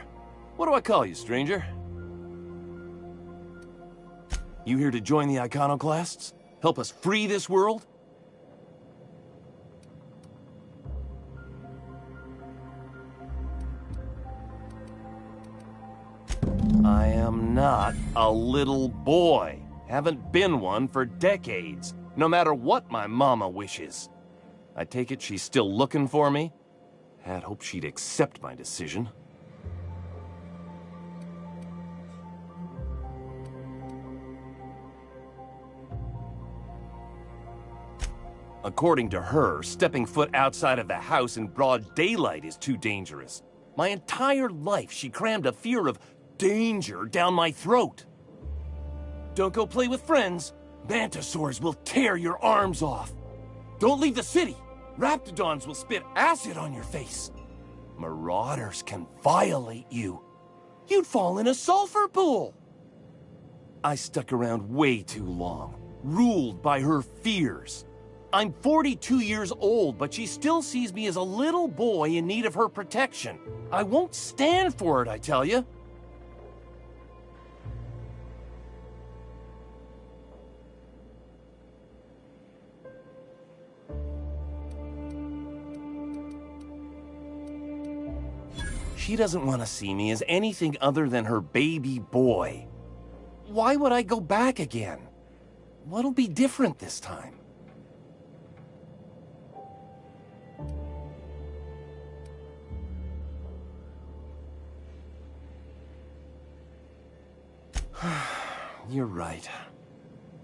What do I call you, stranger? You here to join the iconoclasts? Help us free this world? I am not a little boy. Haven't been one for decades, no matter what my mama wishes. I take it she's still looking for me? Had hoped she'd accept my decision. According to her, stepping foot outside of the house in broad daylight is too dangerous. My entire life, she crammed a fear of danger down my throat. Don't go play with friends. Mantisaurs will tear your arms off. Don't leave the city. Raptidons will spit acid on your face. Marauders can violate you. You'd fall in a sulfur pool. I stuck around way too long, ruled by her fears. I'm 42 years old, but she still sees me as a little boy in need of her protection. I won't stand for it, I tell you. She doesn't want to see me as anything other than her baby boy. Why would I go back again? What'll be different this time? You're right.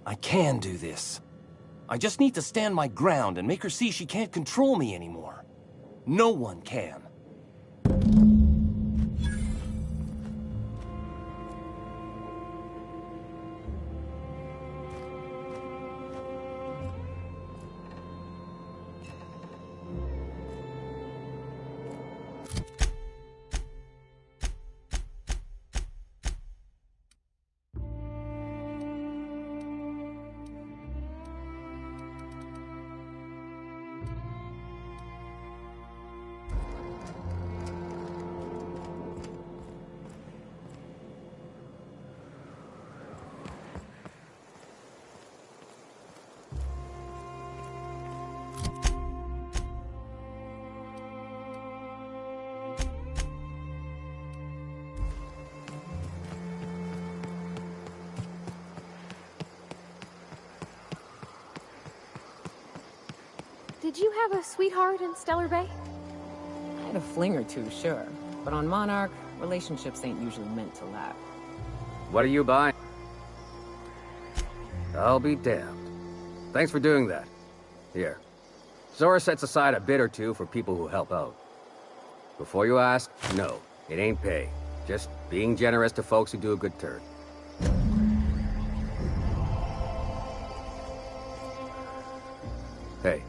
I can do this. I just need to stand my ground and make her see she can't control me anymore. No one can. Did you have a sweetheart in Stellar Bay? I had a fling or two, sure. But on Monarch, relationships ain't usually meant to last. What are you buying? I'll be damned. Thanks for doing that. Here. Zora sets aside a bit or two for people who help out. Before you ask, no, it ain't pay. Just being generous to folks who do a good turn. Hey.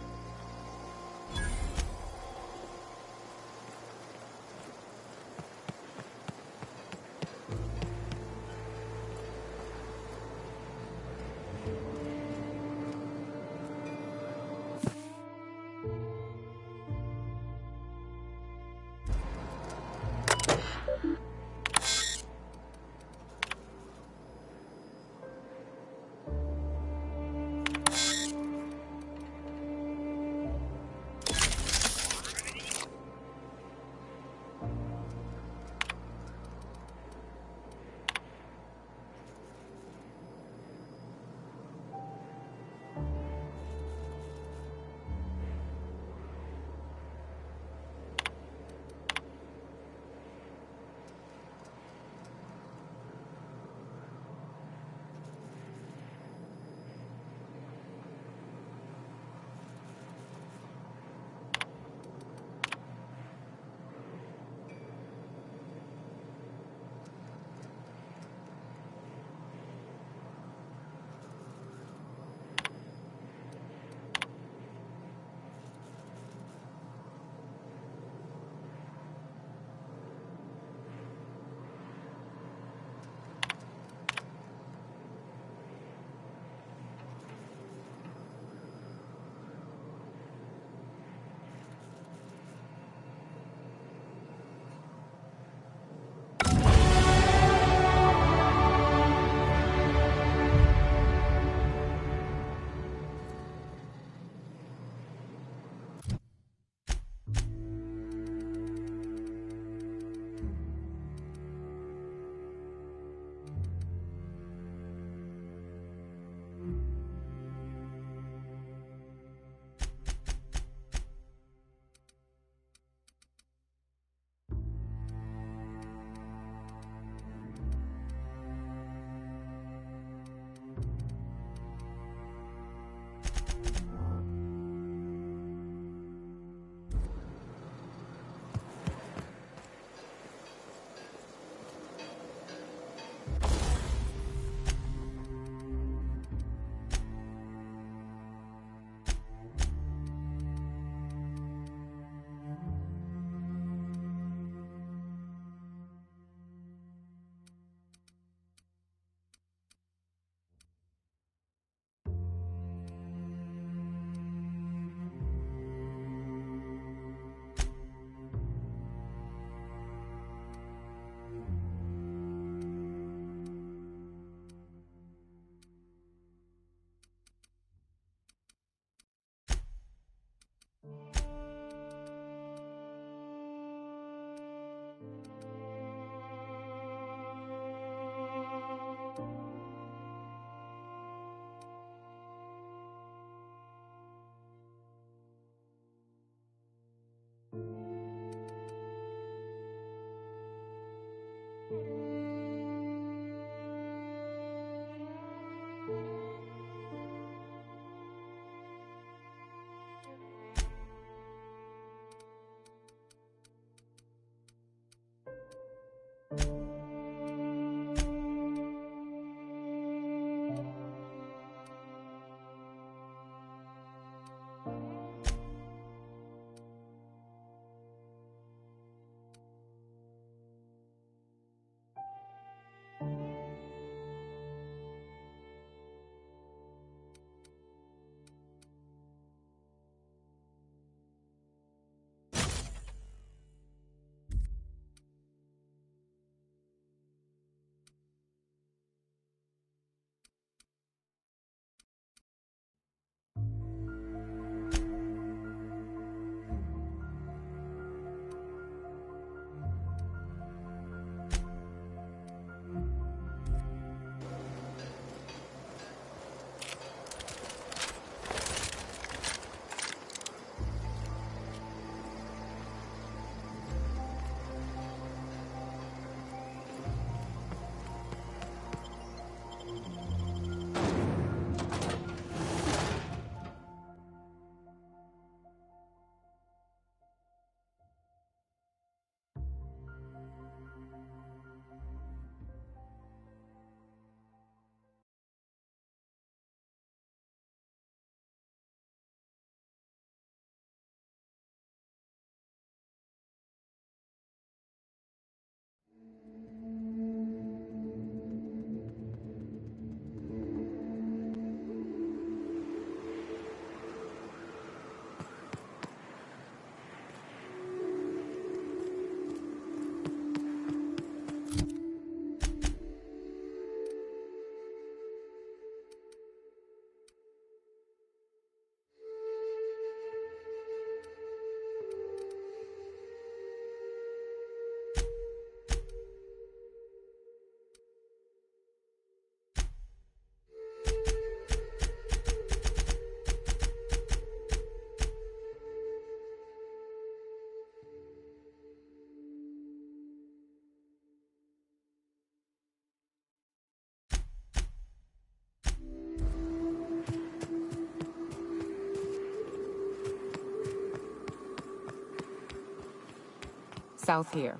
South here.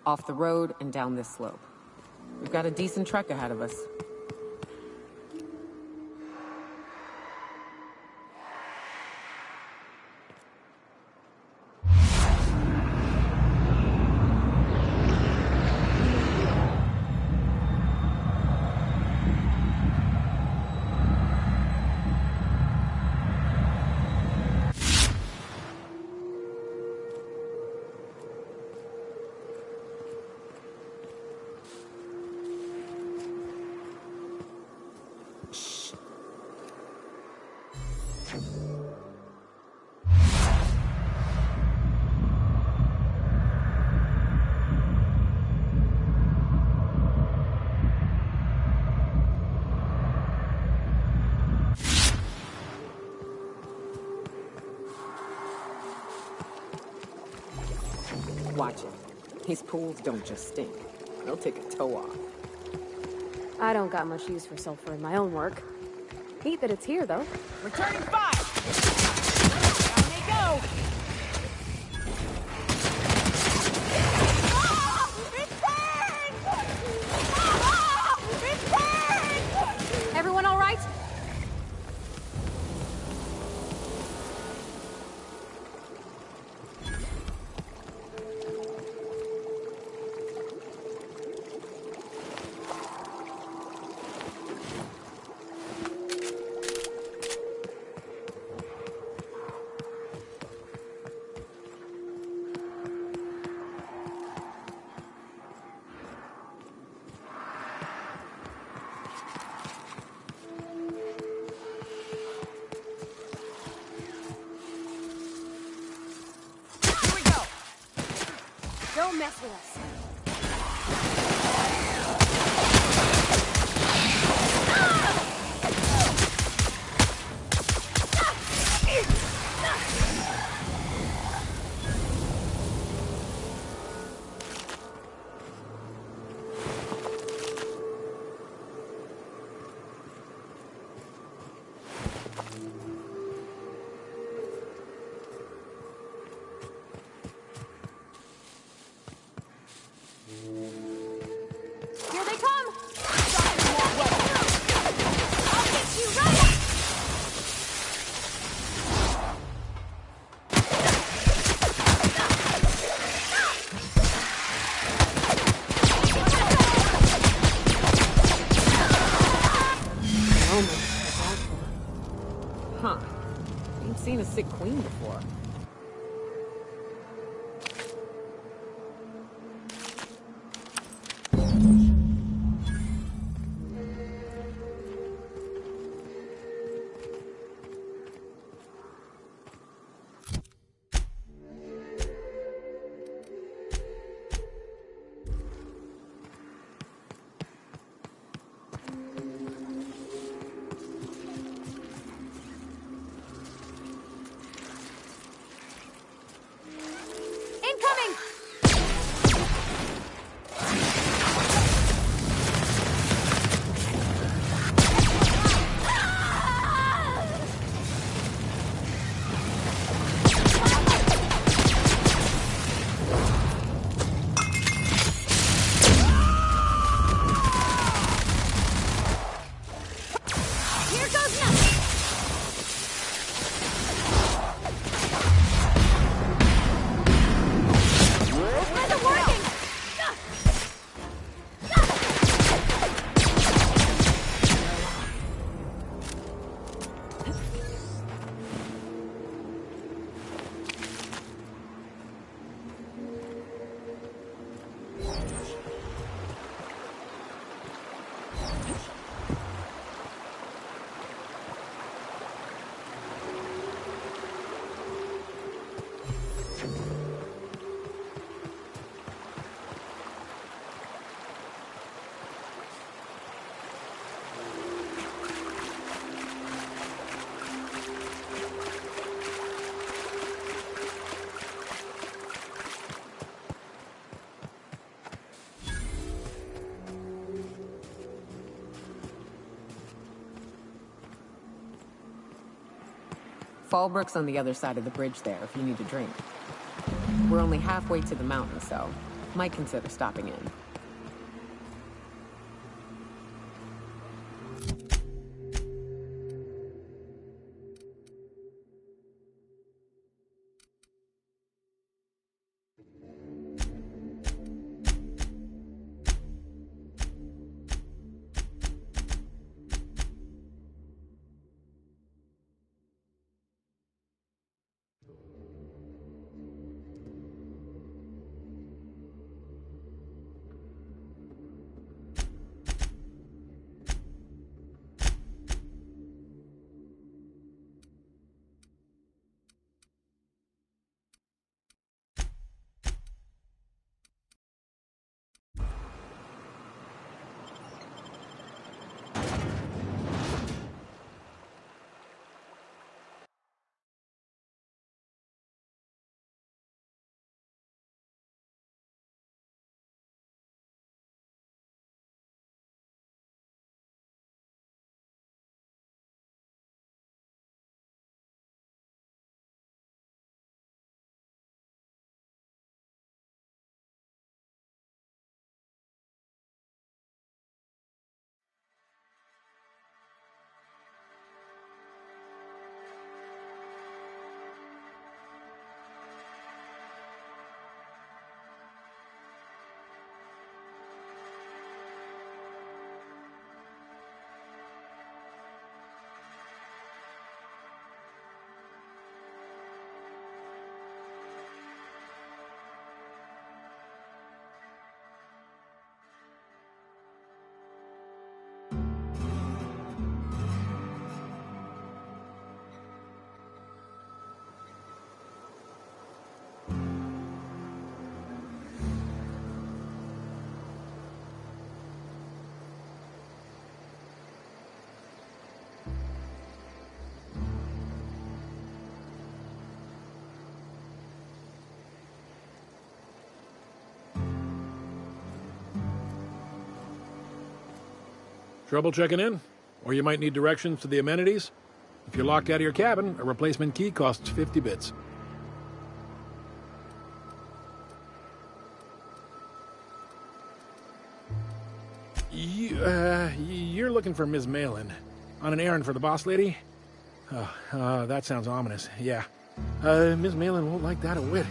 Off the road and down this slope. We've got a decent trek ahead of us. Watch it. These pools don't just stink. They'll take a toe off. I don't got much use for sulfur in my own work. Neat that it's here, though. Returning fire! Down they go! Everyone all right? Don't mess with us. Here they come! I'll get you right! Huh. Ain't seen a sick queen before. Incoming! Here goes nothing! Where's it working? Fallbrook's on the other side of the bridge there if you need a drink. We're only halfway to the mountain, so might consider stopping in. Trouble checking in? Or you might need directions to the amenities? If you're locked out of your cabin, a replacement key costs 50 bits. You're looking for Ms. Malin. On an errand for the boss lady? That sounds ominous. Yeah. Ms. Malin won't like that a whit.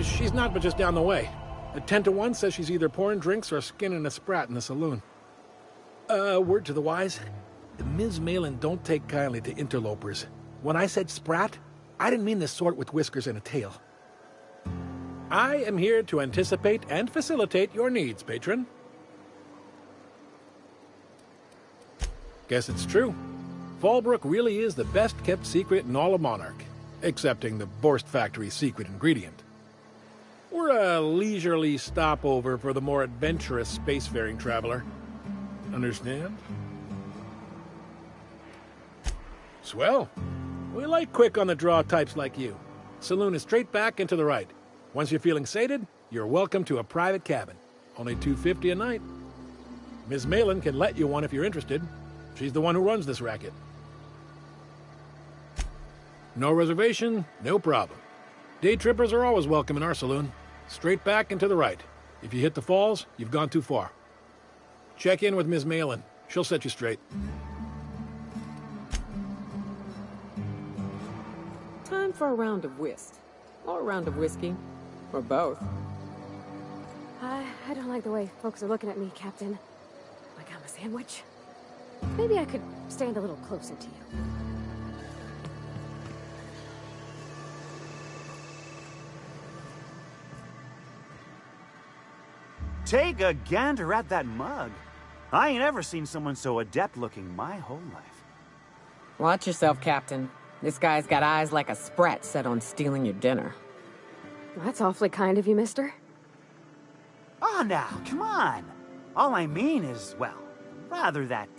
She's not but just down the way. A 10 to 1 says she's either pouring drinks or skinning a sprat in the saloon. Word to the wise, Ms. Malin don't take kindly to interlopers. When I said sprat, I didn't mean the sort with whiskers and a tail. I am here to anticipate and facilitate your needs, patron. Guess it's true. Fallbrook really is the best-kept secret in all of Monarch, excepting the Borst Factory's secret ingredient. We're a leisurely stopover for the more adventurous spacefaring traveler. Understand? Swell. We like quick-on-the-draw types like you. Saloon is straight back and to the right. Once you're feeling sated, you're welcome to a private cabin. Only $250 a night. Ms. Malin can let you one if you're interested. She's the one who runs this racket. No reservation, no problem. Day trippers are always welcome in our saloon. Straight back and to the right. If you hit the falls, you've gone too far. Check in with Ms. Malin. She'll set you straight. Time for a round of whist. Or a round of whiskey. Or both. I don't like the way folks are looking at me, Captain. Like I'm a sandwich. Maybe I could stand a little closer to you. Take a gander at that mug. I ain't ever seen someone so adept-looking my whole life. Watch yourself, Captain. This guy's got eyes like a sprat set on stealing your dinner. That's awfully kind of you, mister. Oh, now, come on. All I mean is, well, rather that,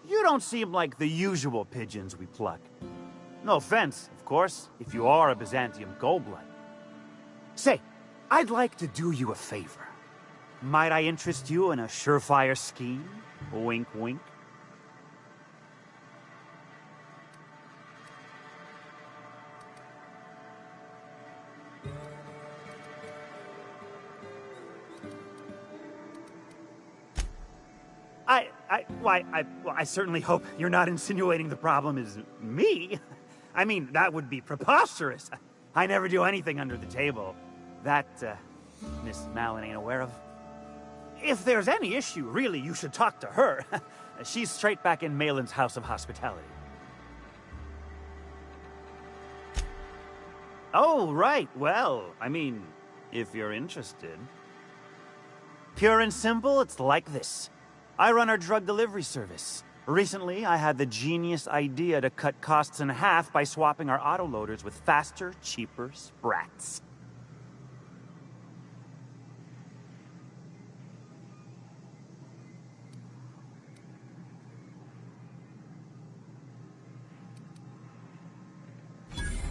you don't seem like the usual pigeons we pluck. No offense, of course, if you are a Byzantium goldblood. Say, I'd like to do you a favor. Might I interest you in a surefire scheme? Wink, wink. I certainly hope you're not insinuating the problem is me. I mean, that would be preposterous. I never do anything under the table. That, Miss Malin ain't aware of. If there's any issue, really, you should talk to her. She's straight back in Malin's House of Hospitality. Oh, right. Well, I mean, if you're interested. Pure and simple, it's like this. I run our drug delivery service. Recently, I had the genius idea to cut costs in half by swapping our autoloaders with faster, cheaper sprats.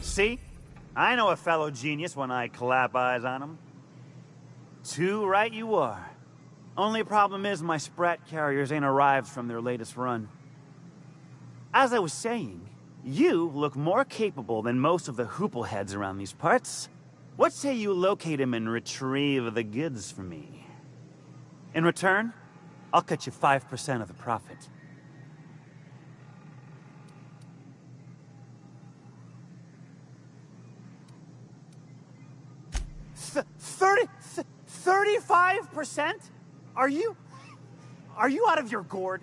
See? I know a fellow genius when I clap eyes on him. Too right you are. Only problem is my sprat carriers ain't arrived from their latest run. As I was saying, you look more capable than most of the hoopleheads around these parts. What say you locate him and retrieve the goods for me? In return, I'll cut you 5% of the profit. 35%? Are you out of your gourd?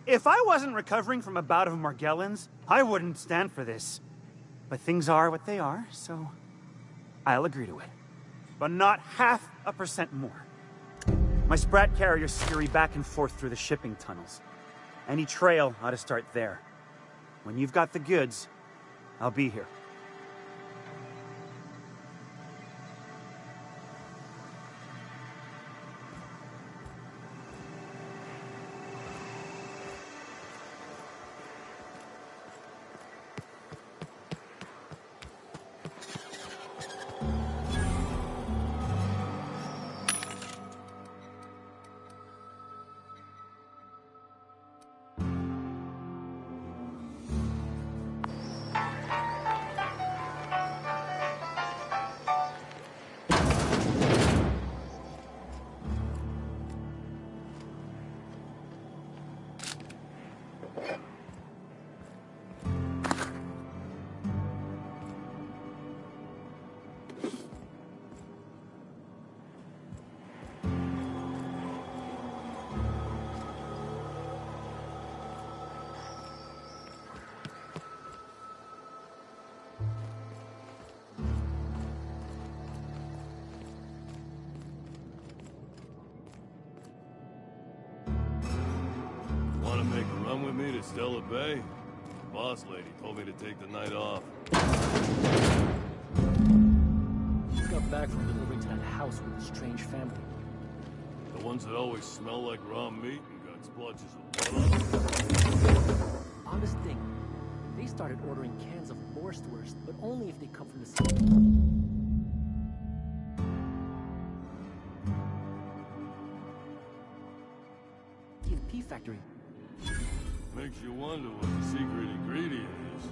If I wasn't recovering from a bout of Margellans, I wouldn't stand for this. But things are what they are, so I'll agree to it. But not 0.5% more. My sprat carriers scurry back and forth through the shipping tunnels. Any trail ought to start there. When you've got the goods, I'll be here. Want to make a run with me to Stella Bay? The boss lady told me to take the night off. Just got back from delivering to that house with a strange family. The ones that always smell like raw meat and got splotches of blood. Honest thing, they started ordering cans of Wurst, but only if they come from the city. P factory. Makes you wonder what the secret ingredient is.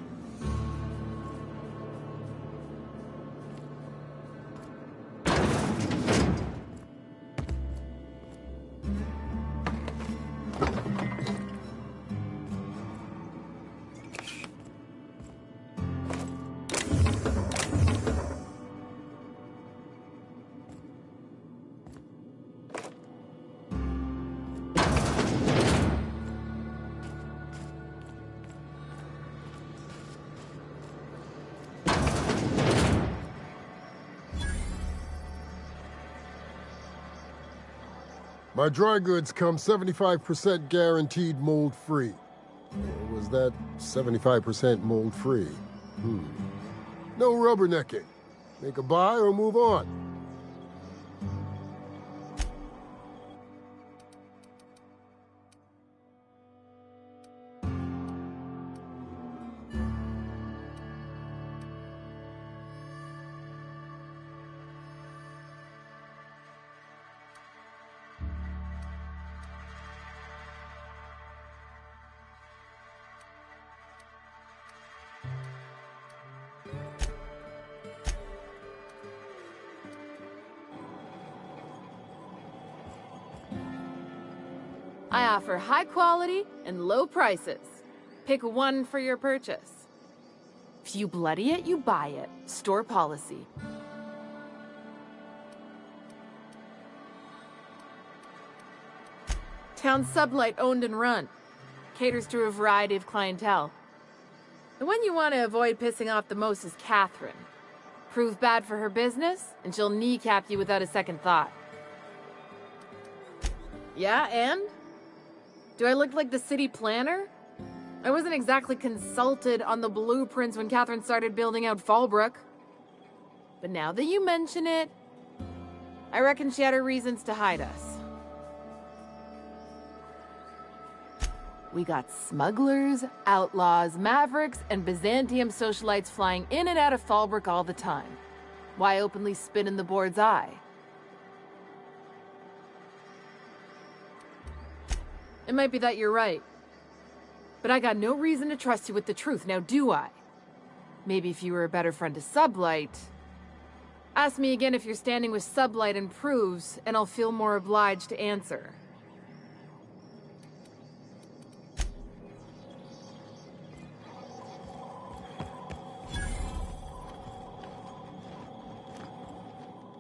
My dry goods come 75% guaranteed mold-free. Or was that 75% mold-free? No rubbernecking. Make a buy or move on. I offer high quality and low prices. Pick one for your purchase. If you bloody it, you buy it. Store policy. Town Sublight owned and run. Caters to a variety of clientele. The one you want to avoid pissing off the most is Catherine. Prove bad for her business, and she'll kneecap you without a second thought. Yeah, and? Do I look like the city planner? I wasn't exactly consulted on the blueprints when Catherine started building out Fallbrook. But now that you mention it, I reckon she had her reasons to hide us. We got smugglers, outlaws, mavericks, and Byzantium socialites flying in and out of Fallbrook all the time. Why openly spit in the board's eye? It might be that you're right. But I got no reason to trust you with the truth, now do I? Maybe if you were a better friend to Sublight. Ask me again if you're standing with Sublight and proves, and I'll feel more obliged to answer.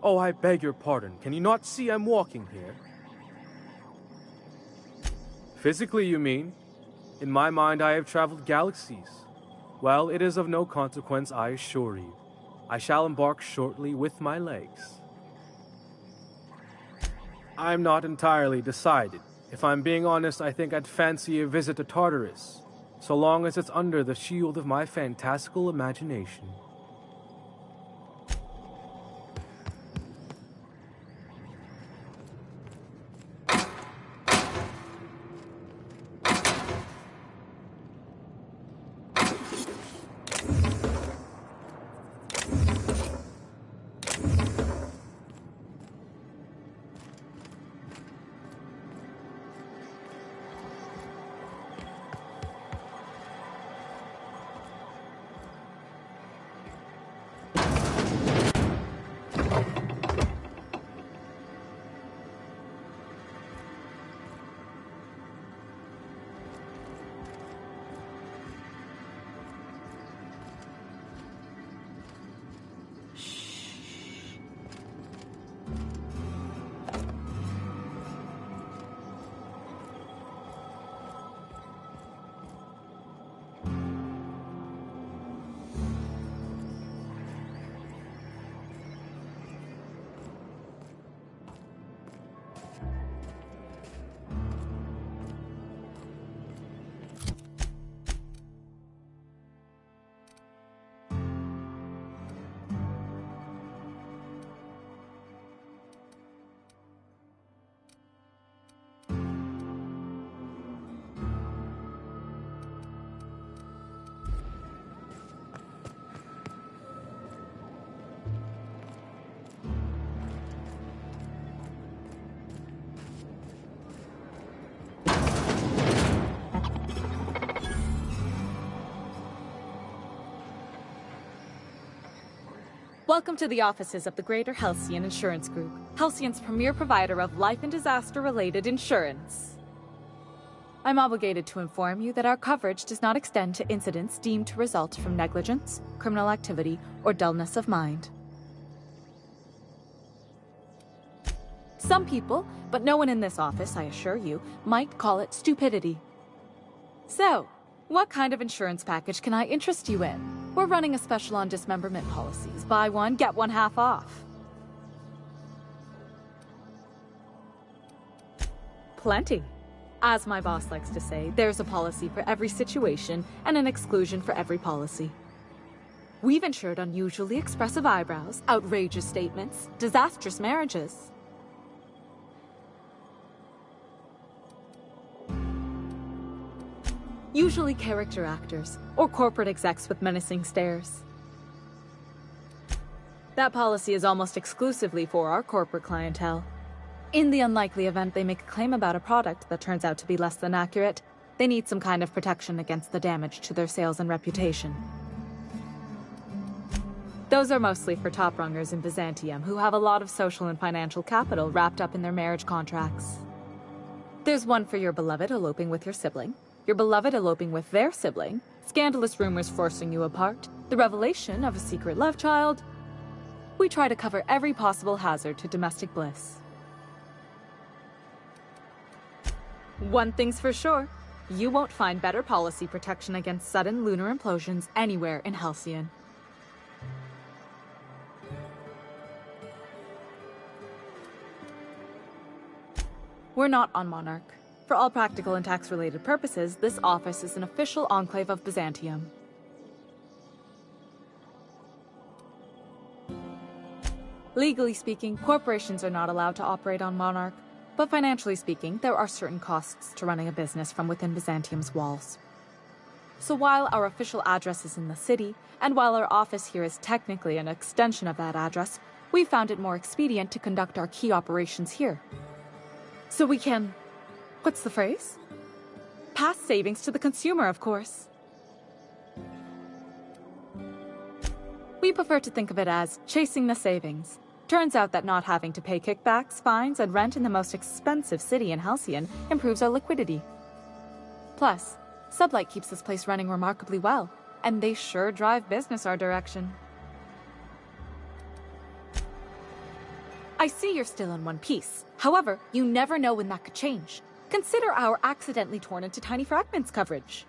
Oh, I beg your pardon. Can you not see I'm walking here? Physically, you mean? In my mind, I have traveled galaxies. Well, it is of no consequence, I assure you. I shall embark shortly with my legs. I'm not entirely decided. If I'm being honest, I think I'd fancy a visit to Tartarus, so long as it's under the shield of my fantastical imagination. Welcome to the offices of the Greater Halcyon Insurance Group, Halcyon's premier provider of life and disaster-related insurance. I'm obligated to inform you that our coverage does not extend to incidents deemed to result from negligence, criminal activity, or dullness of mind. Some people, but no one in this office, I assure you, might call it stupidity. So, what kind of insurance package can I interest you in? We're running a special on dismemberment policies. Buy one, get one half off. Plenty. As my boss likes to say, there's a policy for every situation and an exclusion for every policy. We've insured unusually expressive eyebrows, outrageous statements, disastrous marriages. Usually character actors, or corporate execs with menacing stares. That policy is almost exclusively for our corporate clientele. In the unlikely event they make a claim about a product that turns out to be less than accurate, they need some kind of protection against the damage to their sales and reputation. Those are mostly for top-rungers in Byzantium who have a lot of social and financial capital wrapped up in their marriage contracts. There's one for your beloved eloping with your sibling, your beloved eloping with their sibling, scandalous rumors forcing you apart, the revelation of a secret love child. We try to cover every possible hazard to domestic bliss. One thing's for sure, you won't find better policy protection against sudden lunar implosions anywhere in Halcyon. We're not on Monarch. For all practical and tax-related purposes, this office is an official enclave of Byzantium. Legally speaking, corporations are not allowed to operate on Monarch, but financially speaking, there are certain costs to running a business from within Byzantium's walls. So while our official address is in the city, and while our office here is technically an extension of that address, we found it more expedient to conduct our key operations here. So we can... what's the phrase? Pass savings to the consumer, of course. We prefer to think of it as chasing the savings. Turns out that not having to pay kickbacks, fines, and rent in the most expensive city in Halcyon improves our liquidity. Plus, Sublight keeps this place running remarkably well, and they sure drive business our direction. I see you're still in one piece. However, you never know when that could change. Consider our accidentally torn into tiny fragments coverage.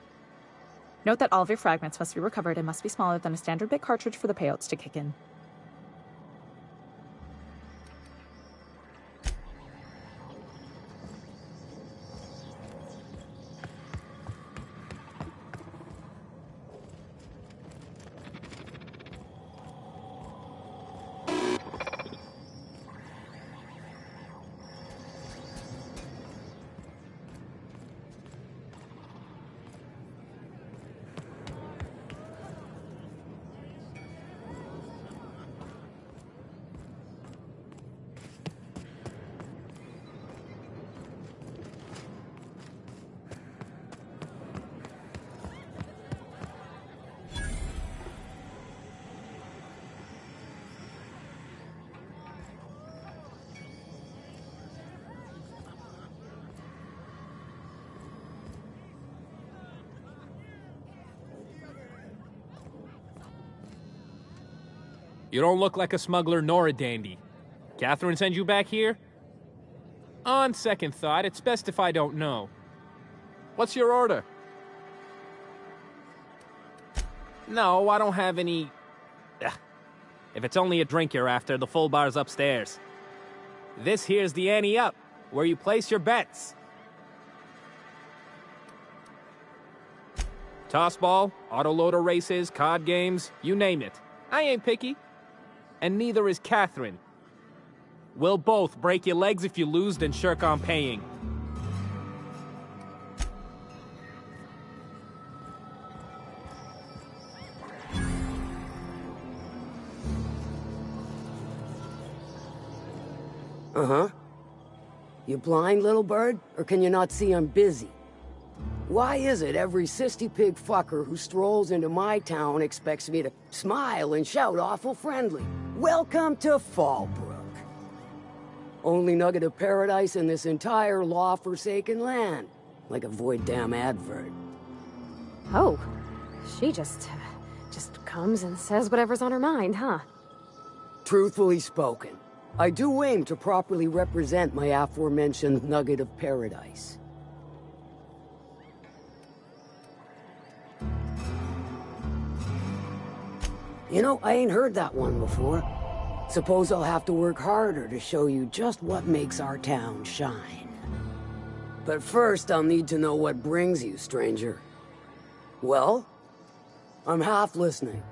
Note that all of your fragments must be recovered and must be smaller than a standard bit cartridge for the payouts to kick in. You don't look like a smuggler nor a dandy. Catherine send you back here? On second thought, it's best if I don't know. What's your order? No, I don't have any... Ugh. If it's only a drink you're after, the full bar's upstairs. This here's the ante up, where you place your bets. Tossball, autoloader races, card games, you name it. I ain't picky. And neither is Catherine. We'll both break your legs if you lose, then shirk on paying. Uh-huh. You blind, little bird? Or can you not see I'm busy? Why is it every sissy pig fucker who strolls into my town expects me to smile and shout awful friendly? Welcome to Fallbrook. Only nugget of paradise in this entire law-forsaken land. Like a void damn advert. Oh, she just comes and says whatever's on her mind, huh? Truthfully spoken, I do aim to properly represent my aforementioned nugget of paradise. You know, I ain't heard that one before. Suppose I'll have to work harder to show you just what makes our town shine. But first, I'll need to know what brings you, stranger. Well, I'm half listening.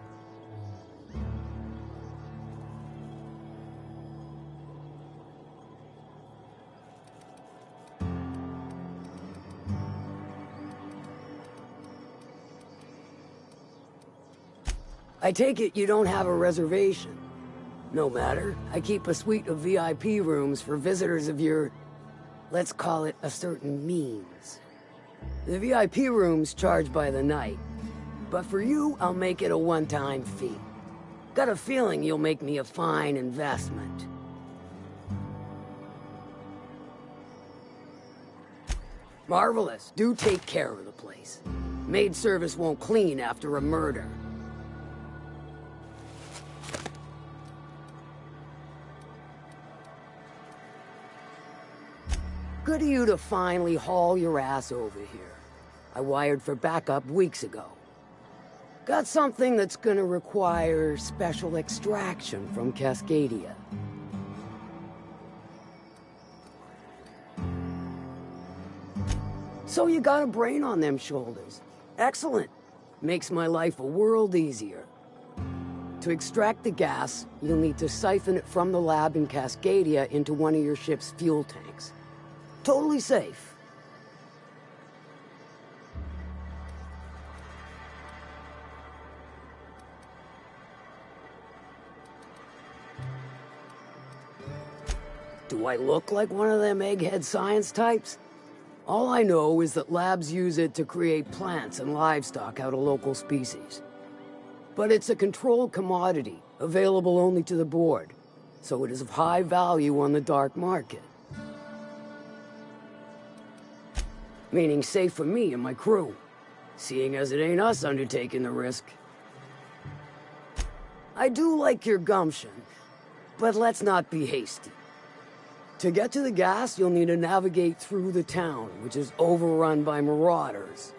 I take it you don't have a reservation. No matter, I keep a suite of VIP rooms for visitors of your, let's call it a certain means. The VIP rooms charge by the night, but for you, I'll make it a one-time fee. Got a feeling you'll make me a fine investment. Marvelous. Do take care of the place. Maid service won't clean after a murder. Good of you to finally haul your ass over here. I wired for backup weeks ago. Got something that's gonna require special extraction from Cascadia. So you got a brain on them shoulders. Excellent. Makes my life a world easier. To extract the gas, you'll need to siphon it from the lab in Cascadia into one of your ship's fuel tanks. Totally safe. Do I look like one of them egghead science types? All I know is that labs use it to create plants and livestock out of local species. But it's a controlled commodity, available only to the board, so it is of high value on the dark market. Meaning safe for me and my crew, seeing as it ain't us undertaking the risk. I do like your gumption, but let's not be hasty. To get to the gas, you'll need to navigate through the town, which is overrun by marauders.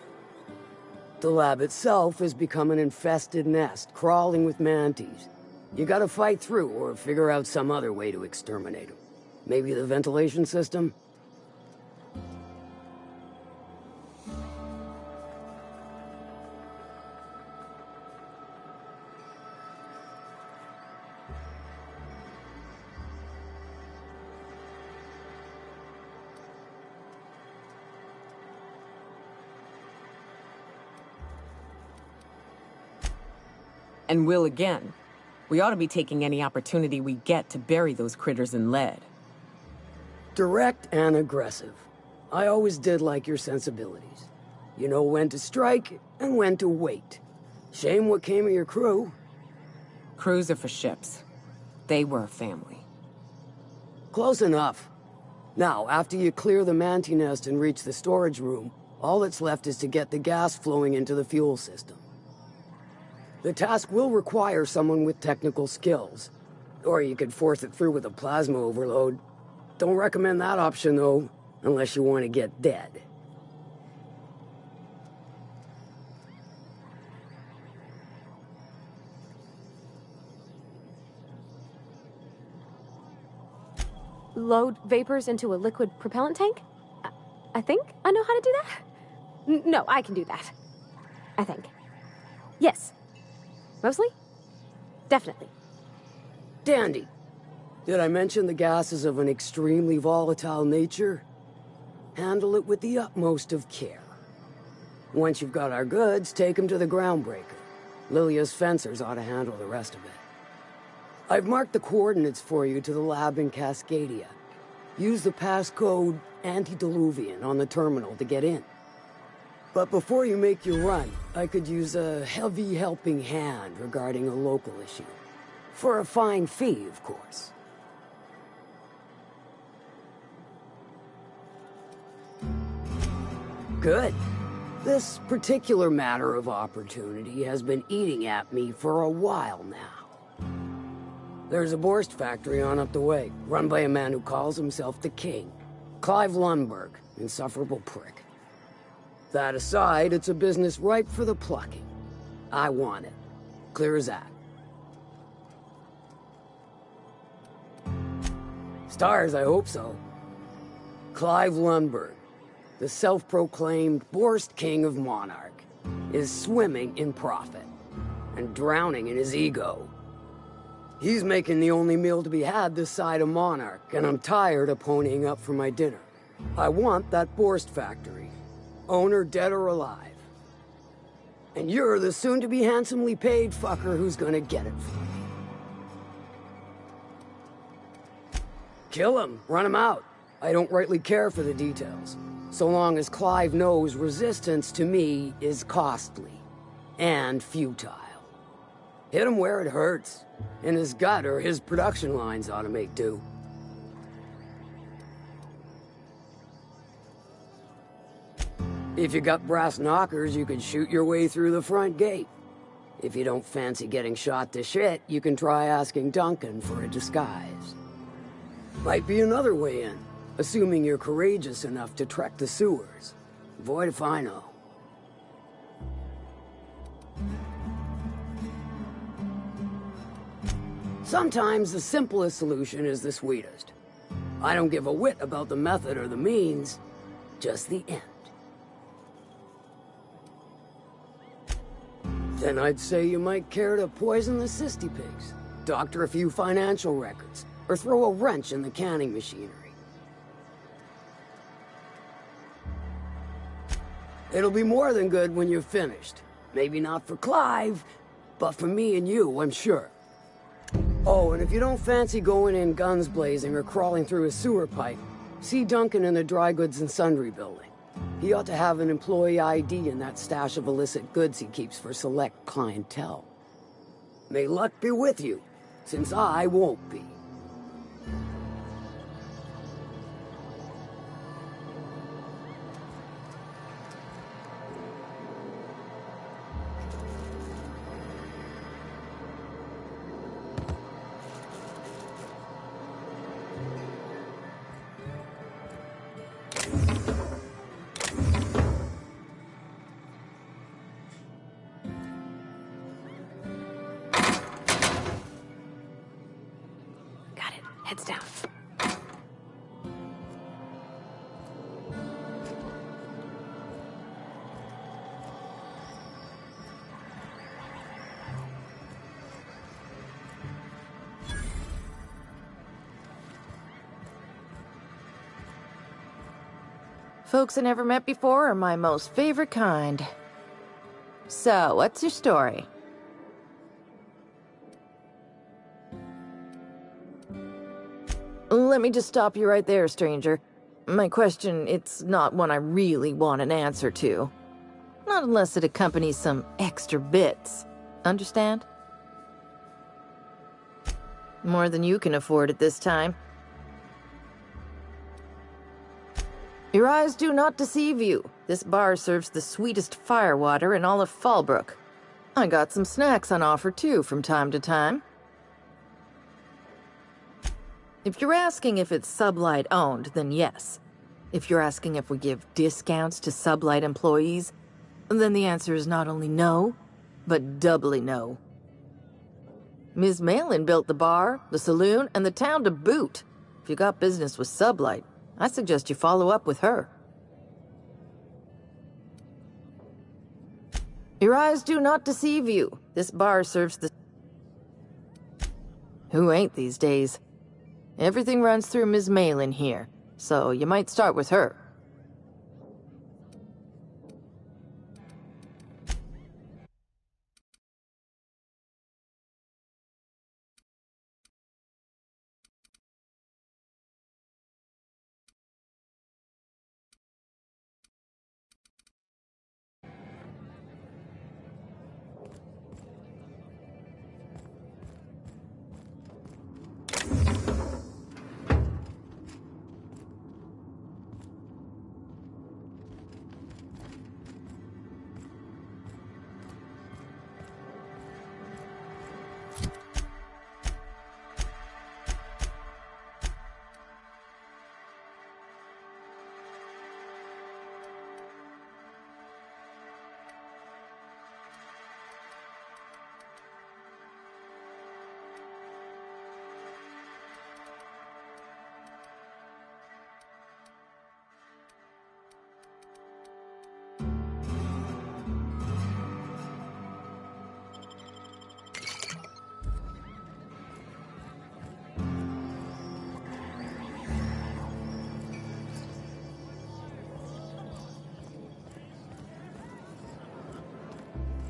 The lab itself has become an infested nest, crawling with mantis. You gotta fight through or figure out some other way to exterminate them. Maybe the ventilation system? And will again. We ought to be taking any opportunity we get to bury those critters in lead. Direct and aggressive. I always did like your sensibilities. You know when to strike and when to wait. Shame what came of your crew. Crews are for ships. They were a family. Close enough. Now, after you clear the manti nest and reach the storage room, all that's left is to get the gas flowing into the fuel system. The task will require someone with technical skills. Or you could force it through with a plasma overload. Don't recommend that option, though, unless you want to get dead. Load vapors into a liquid propellant tank? I think I know how to do that. No, I can do that. I think. Yes. Mostly? Definitely. Dandy. Did I mention the gas is of an extremely volatile nature? Handle it with the utmost of care. Once you've got our goods, take them to the groundbreaker. Lilia's fencers ought to handle the rest of it. I've marked the coordinates for you to the lab in Cascadia. Use the passcode Antediluvian on the terminal to get in. But before you make your run, I could use a heavy helping hand regarding a local issue. For a fine fee, of course. Good. This particular matter of opportunity has been eating at me for a while now. There's a Borst factory on up the way, run by a man who calls himself the King. Clive Lundberg, insufferable prick. That aside, it's a business ripe for the plucking. I want it. Clear as that. Stars, I hope so. Clive Lundberg, the self-proclaimed Borst King of Monarch, is swimming in profit and drowning in his ego. He's making the only meal to be had this side of Monarch, and I'm tired of ponying up for my dinner. I want that Borst factory. Owner dead or alive. And you're the soon-to-be handsomely paid fucker who's gonna get it for me. Kill him, run him out. I don't rightly care for the details, so long as Clive knows resistance to me is costly and futile. Hit him where it hurts, in his gut, or his production lines ought to make do. If you got brass knockers, you can shoot your way through the front gate. If you don't fancy getting shot to shit, you can try asking Duncan for a disguise. Might be another way in, assuming you're courageous enough to trek the sewers. Void if I know. Sometimes the simplest solution is the sweetest. I don't give a whit about the method or the means, just the end. Then I'd say you might care to poison the cysty pigs, doctor a few financial records, or throw a wrench in the canning machinery. It'll be more than good when you're finished. Maybe not for Clive, but for me and you, I'm sure. Oh, and if you don't fancy going in guns blazing or crawling through a sewer pipe, see Duncan in the dry goods and sundry building. He ought to have an employee ID in that stash of illicit goods he keeps for select clientele. May luck be with you, since I won't be. Heads down. Folks I never met before are my most favorite kind. So, what's your story? Let me just stop you right there, stranger. My question, it's not one I really want an answer to. Not unless it accompanies some extra bits. Understand? More than you can afford at this time. Your eyes do not deceive you. This bar serves the sweetest firewater in all of Fallbrook. I got some snacks on offer, too, from time to time. If you're asking if it's Sublight owned, then yes. If you're asking if we give discounts to Sublight employees, then the answer is not only no, but doubly no. Ms. Malin built the bar, the saloon, and the town to boot. If you got business with Sublight, I suggest you follow up with her. Your eyes do not deceive you. This bar serves the... Who ain't these days? Everything runs through Ms. Malin here, so you might start with her.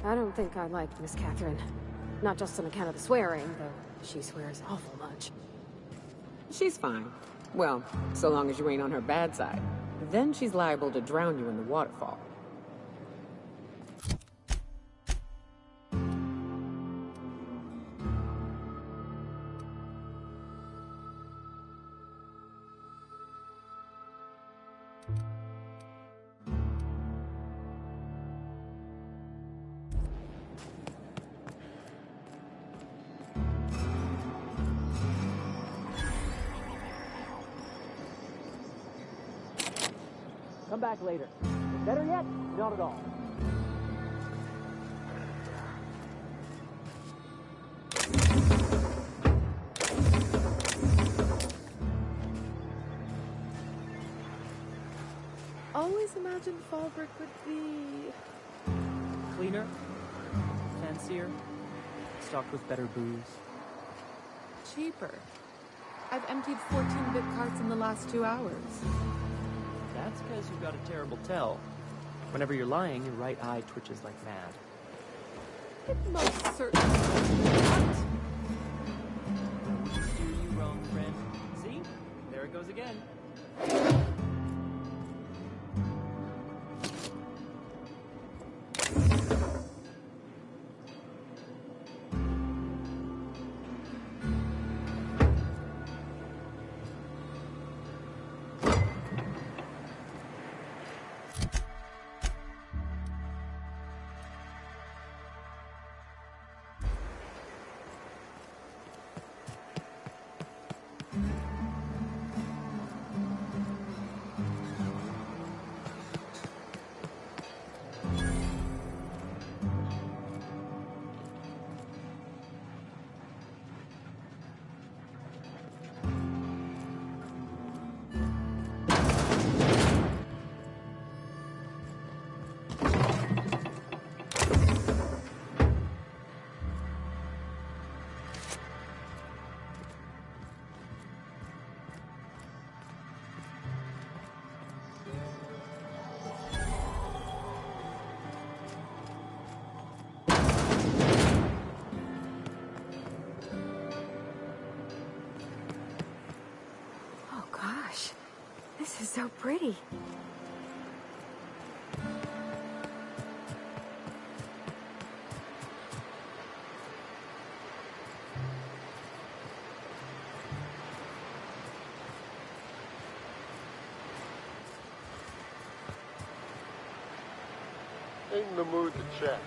I don't think I like Miss Catherine. Not just on account of the swearing, though she swears awful much. She's fine. Well, so long as you ain't on her bad side. Then she's liable to drown you in the waterfall. come back later. Or better yet, not at all. Always imagined Fallbrook would be... Cleaner, fancier, stocked with better booze. cheaper. I've emptied 14-bit carts in the last 2 hours. That's because you've got a terrible tell. Whenever you're lying, your right eye twitches like mad. It most certainly does not. Steer you wrong, friend. See? There it goes again. This is so pretty. Ain't in the mood to chat.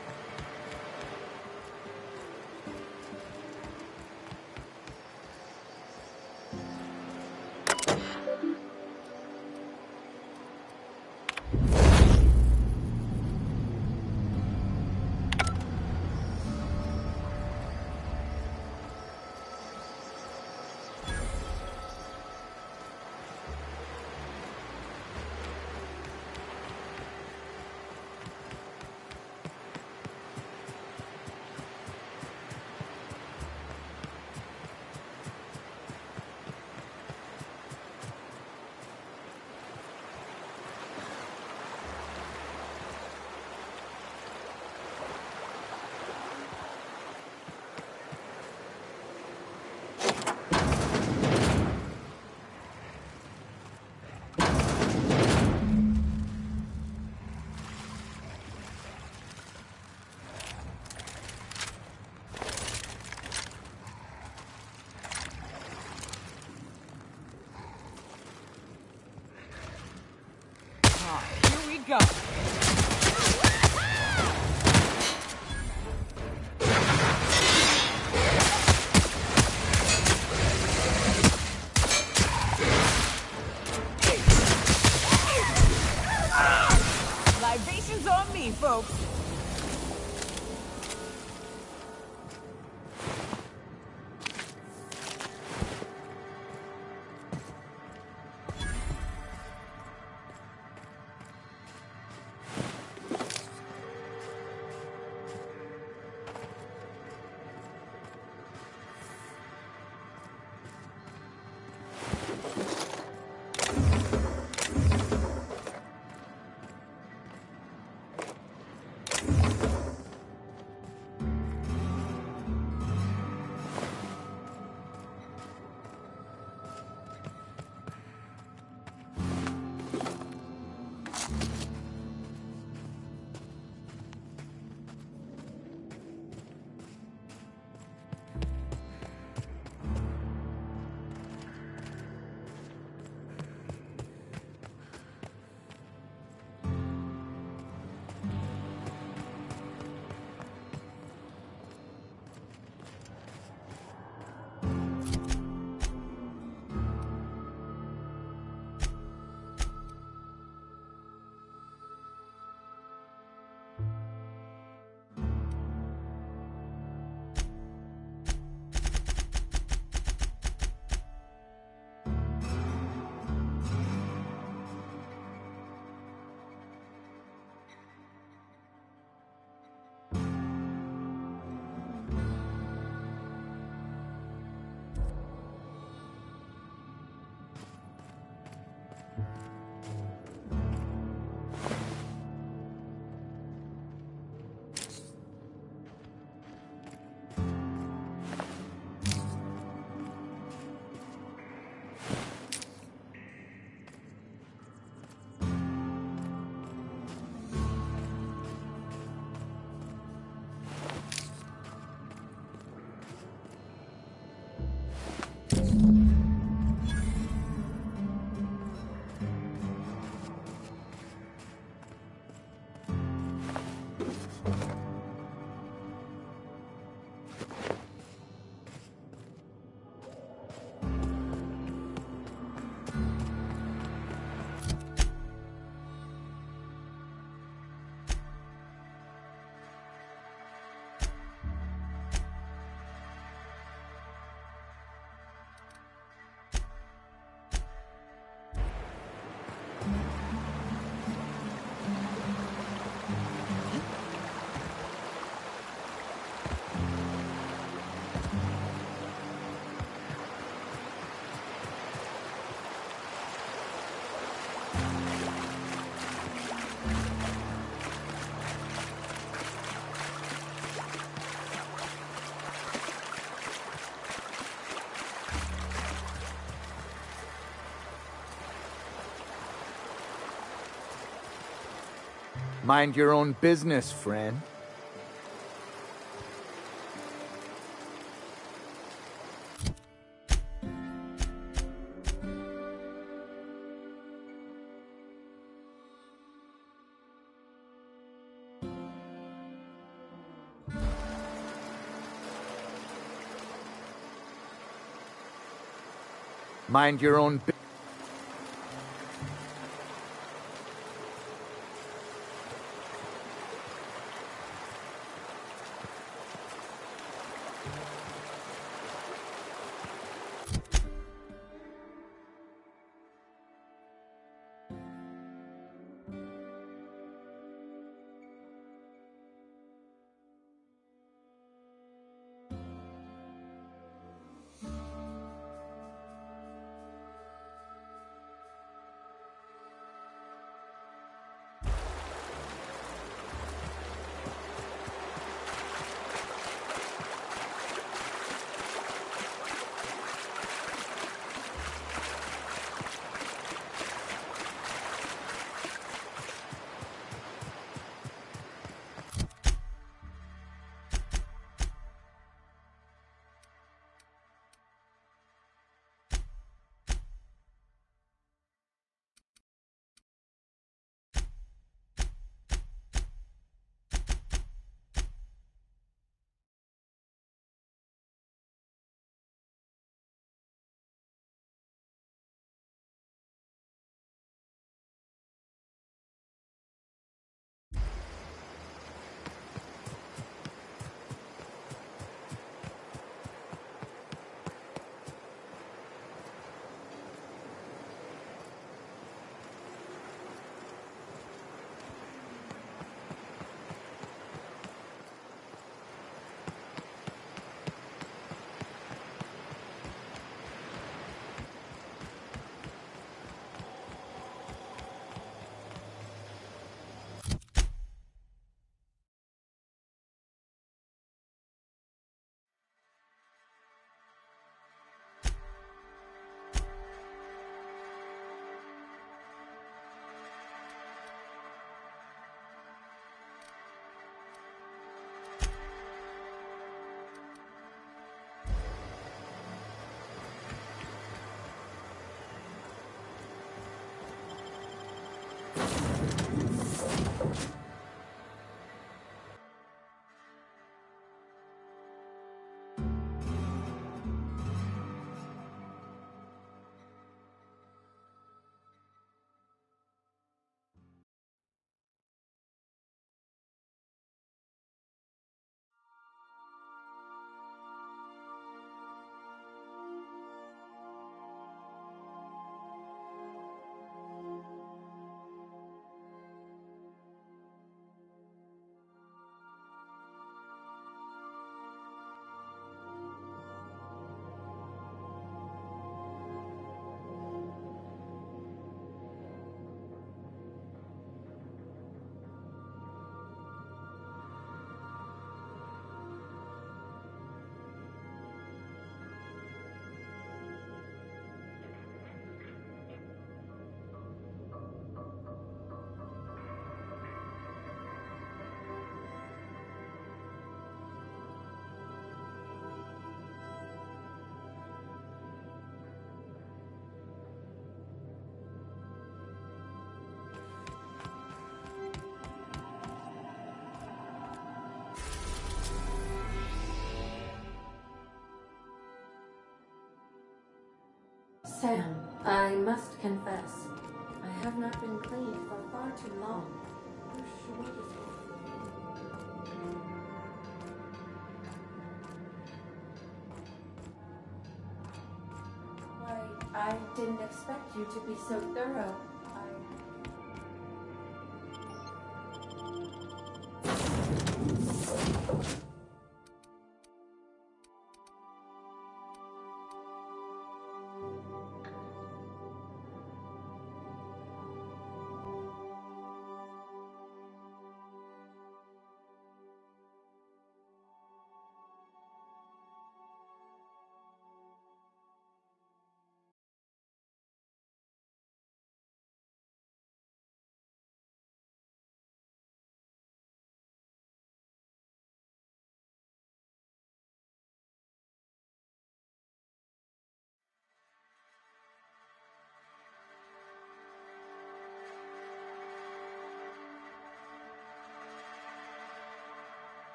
Here we go. Libations on me, folks. Mind your own business, friend. Mind your own business. Sam, I must confess, I have not been clean for far too long. You're sure this Why, I didn't expect you to be so thorough.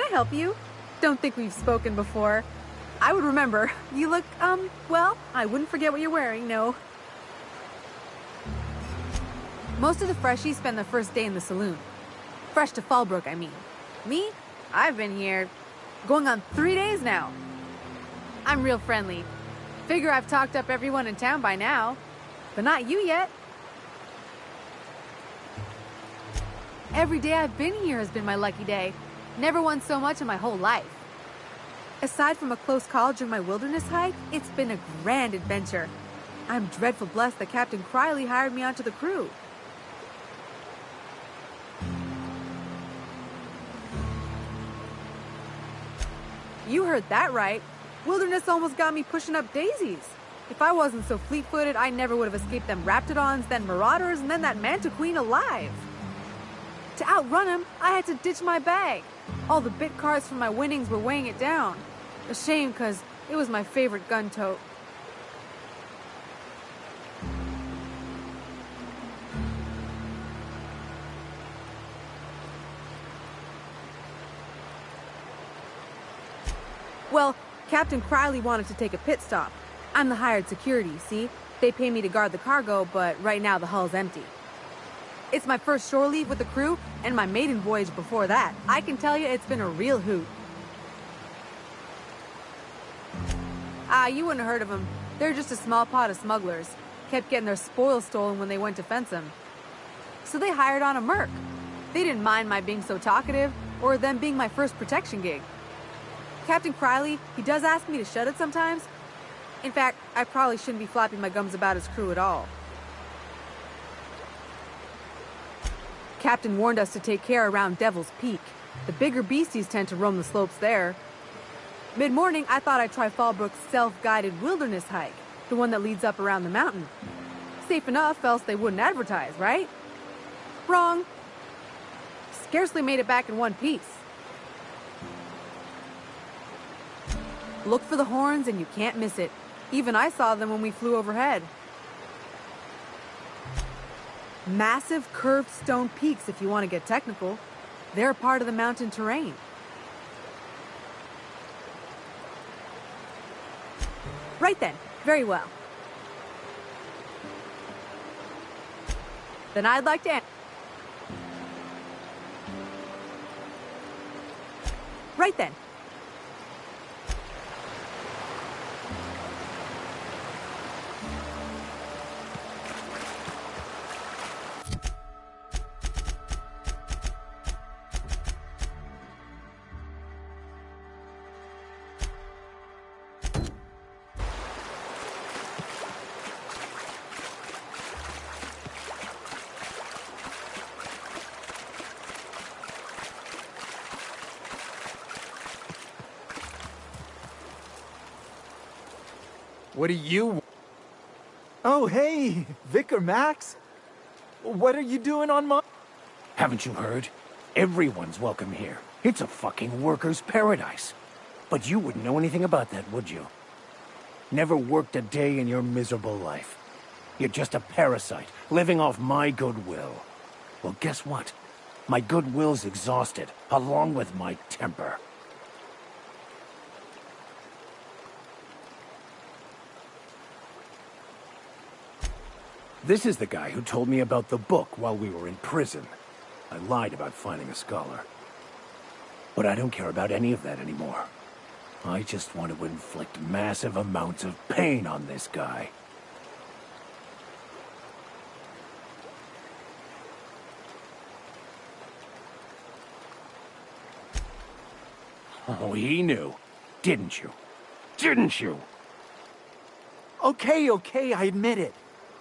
I help you? Don't think we've spoken before. I would remember. You look, well, I wouldn't forget what you're wearing, no. Most of the freshies spend their first day in the saloon. Fresh to Fallbrook, I mean. Me? I've been here going on 3 days now. I'm real friendly. Figure I've talked up everyone in town by now. But not you yet. Every day I've been here has been my lucky day. Never won so much in my whole life. Aside from a close call during my wilderness hike, it's been a grand adventure. I'm dreadful blessed that Captain Criley hired me onto the crew. You heard that right. Wilderness almost got me pushing up daisies. If I wasn't so fleet-footed, I never would have escaped them Raptidons, then Marauders, and then that Manta Queen alive. To outrun him, I had to ditch my bag. All the bit cards from my winnings were weighing it down. A shame, because it was my favorite gun tote. Well, Captain Criley wanted to take a pit stop. I'm the hired security, see? They pay me to guard the cargo, but right now the hull's empty. It's my first shore leave with the crew, and my maiden voyage before that. I can tell you it's been a real hoot. You wouldn't have heard of them. They're just a small pot of smugglers. Kept getting their spoils stolen when they went to fence them. So they hired on a merc. They didn't mind my being so talkative, or them being my first protection gig. Captain Criley, he does ask me to shut it sometimes. In fact, I probably shouldn't be flapping my gums about his crew at all. Captain warned us to take care around Devil's Peak. The bigger beasties tend to roam the slopes there. Mid-morning, I thought I'd try Fallbrook's self-guided wilderness hike, the one that leads up around the mountain. Safe enough, else they wouldn't advertise, right? Wrong. Scarcely made it back in one piece. Look for the horns and you can't miss it. Even I saw them when we flew overhead. Massive curved stone peaks, if you want to get technical. They're a part of the mountain terrain. Right then. Very well. Then I'd like to... Right then. What do you... Oh, hey, Vic or Max? What are you doing on my... Haven't you heard? Everyone's welcome here. It's a fucking worker's paradise. But you wouldn't know anything about that, would you? Never worked a day in your miserable life. You're just a parasite, living off my goodwill. Well, guess what? My goodwill's exhausted, along with my temper. This is the guy who told me about the book while we were in prison. I lied about finding a scholar. But I don't care about any of that anymore. I just want to inflict massive amounts of pain on this guy. Oh, he knew. Didn't you? Didn't you? Okay, I admit it.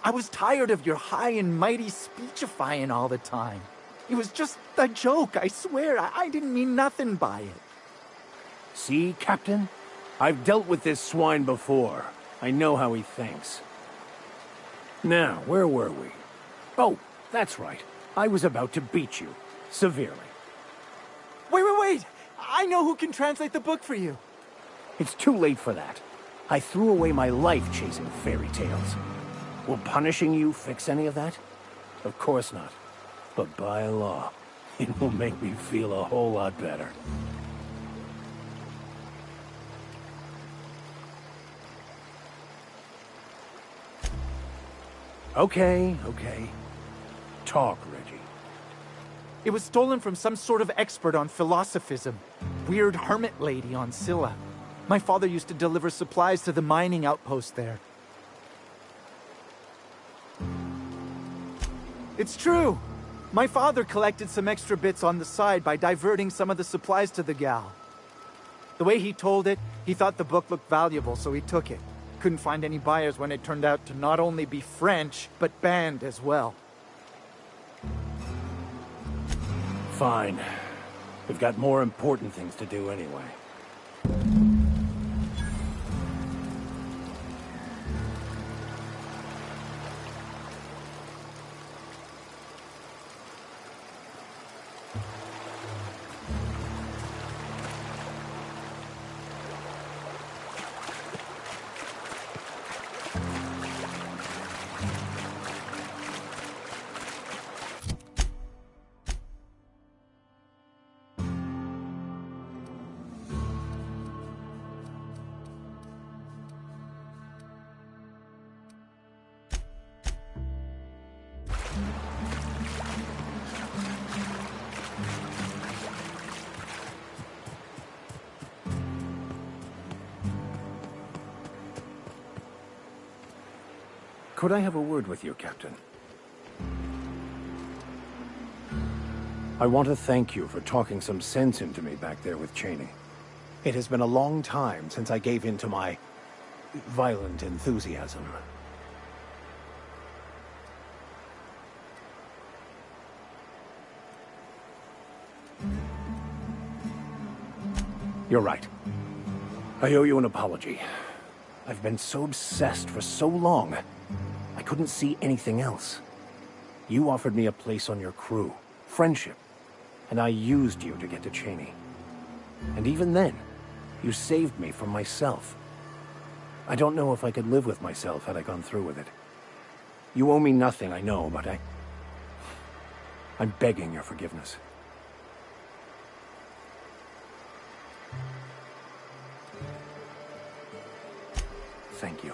I was tired of your high and mighty speechifying all the time. It was just a joke, I swear. I didn't mean nothing by it. See, Captain? I've dealt with this swine before. I know how he thinks. Now, where were we? Oh, that's right. I was about to beat you. Severely. Wait! I know who can translate the book for you. It's too late for that. I threw away my life chasing fairy tales. Will punishing you fix any of that? Of course not. But by law, it will make me feel a whole lot better. Okay, okay. Talk, Reggie. It was stolen from some sort of expert on philosophism. Weird hermit lady on Scylla. My father used to deliver supplies to the mining outpost there. It's true! My father collected some extra bits on the side by diverting some of the supplies to the gal. The way he told it, he thought the book looked valuable, so he took it. Couldn't find any buyers when it turned out to not only be French, but banned as well. Fine. We've got more important things to do anyway. Could I have a word with you, Captain? I want to thank you for talking some sense into me back there with Cheney. It has been a long time since I gave in to my violent enthusiasm. You're right. I owe you an apology. I've been so obsessed for so long, I couldn't see anything else. You offered me a place on your crew, friendship, and I used you to get to Cheney. And even then, you saved me from myself. I don't know if I could live with myself had I gone through with it. You owe me nothing, I know, but I'm begging your forgiveness. Thank you.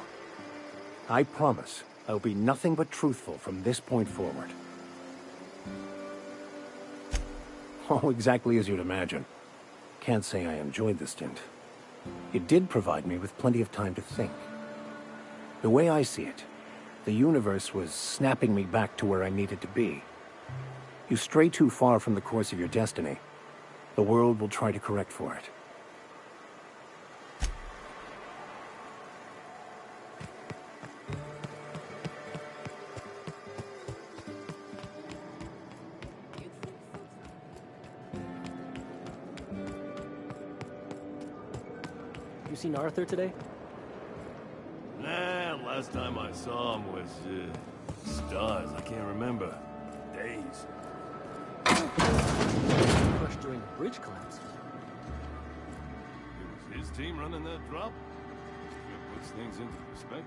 I promise I'll be nothing but truthful from this point forward. Oh, exactly as you'd imagine. Can't say I enjoyed the stint. It did provide me with plenty of time to think. The way I see it, the universe was snapping me back to where I needed to be. You stray too far from the course of your destiny, the world will try to correct for it. You seen Arthur today? Nah, last time I saw him was, stars. I can't remember. Days. Crushed during the bridge collapse. It was his team running that drop? Sure puts things into perspective.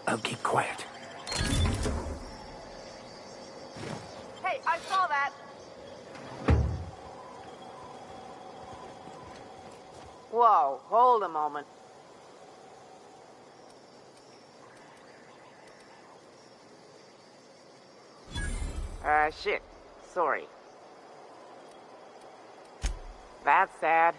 I'll keep quiet. Hey, I saw that! Whoa, hold a moment. Shit. Sorry. That's sad.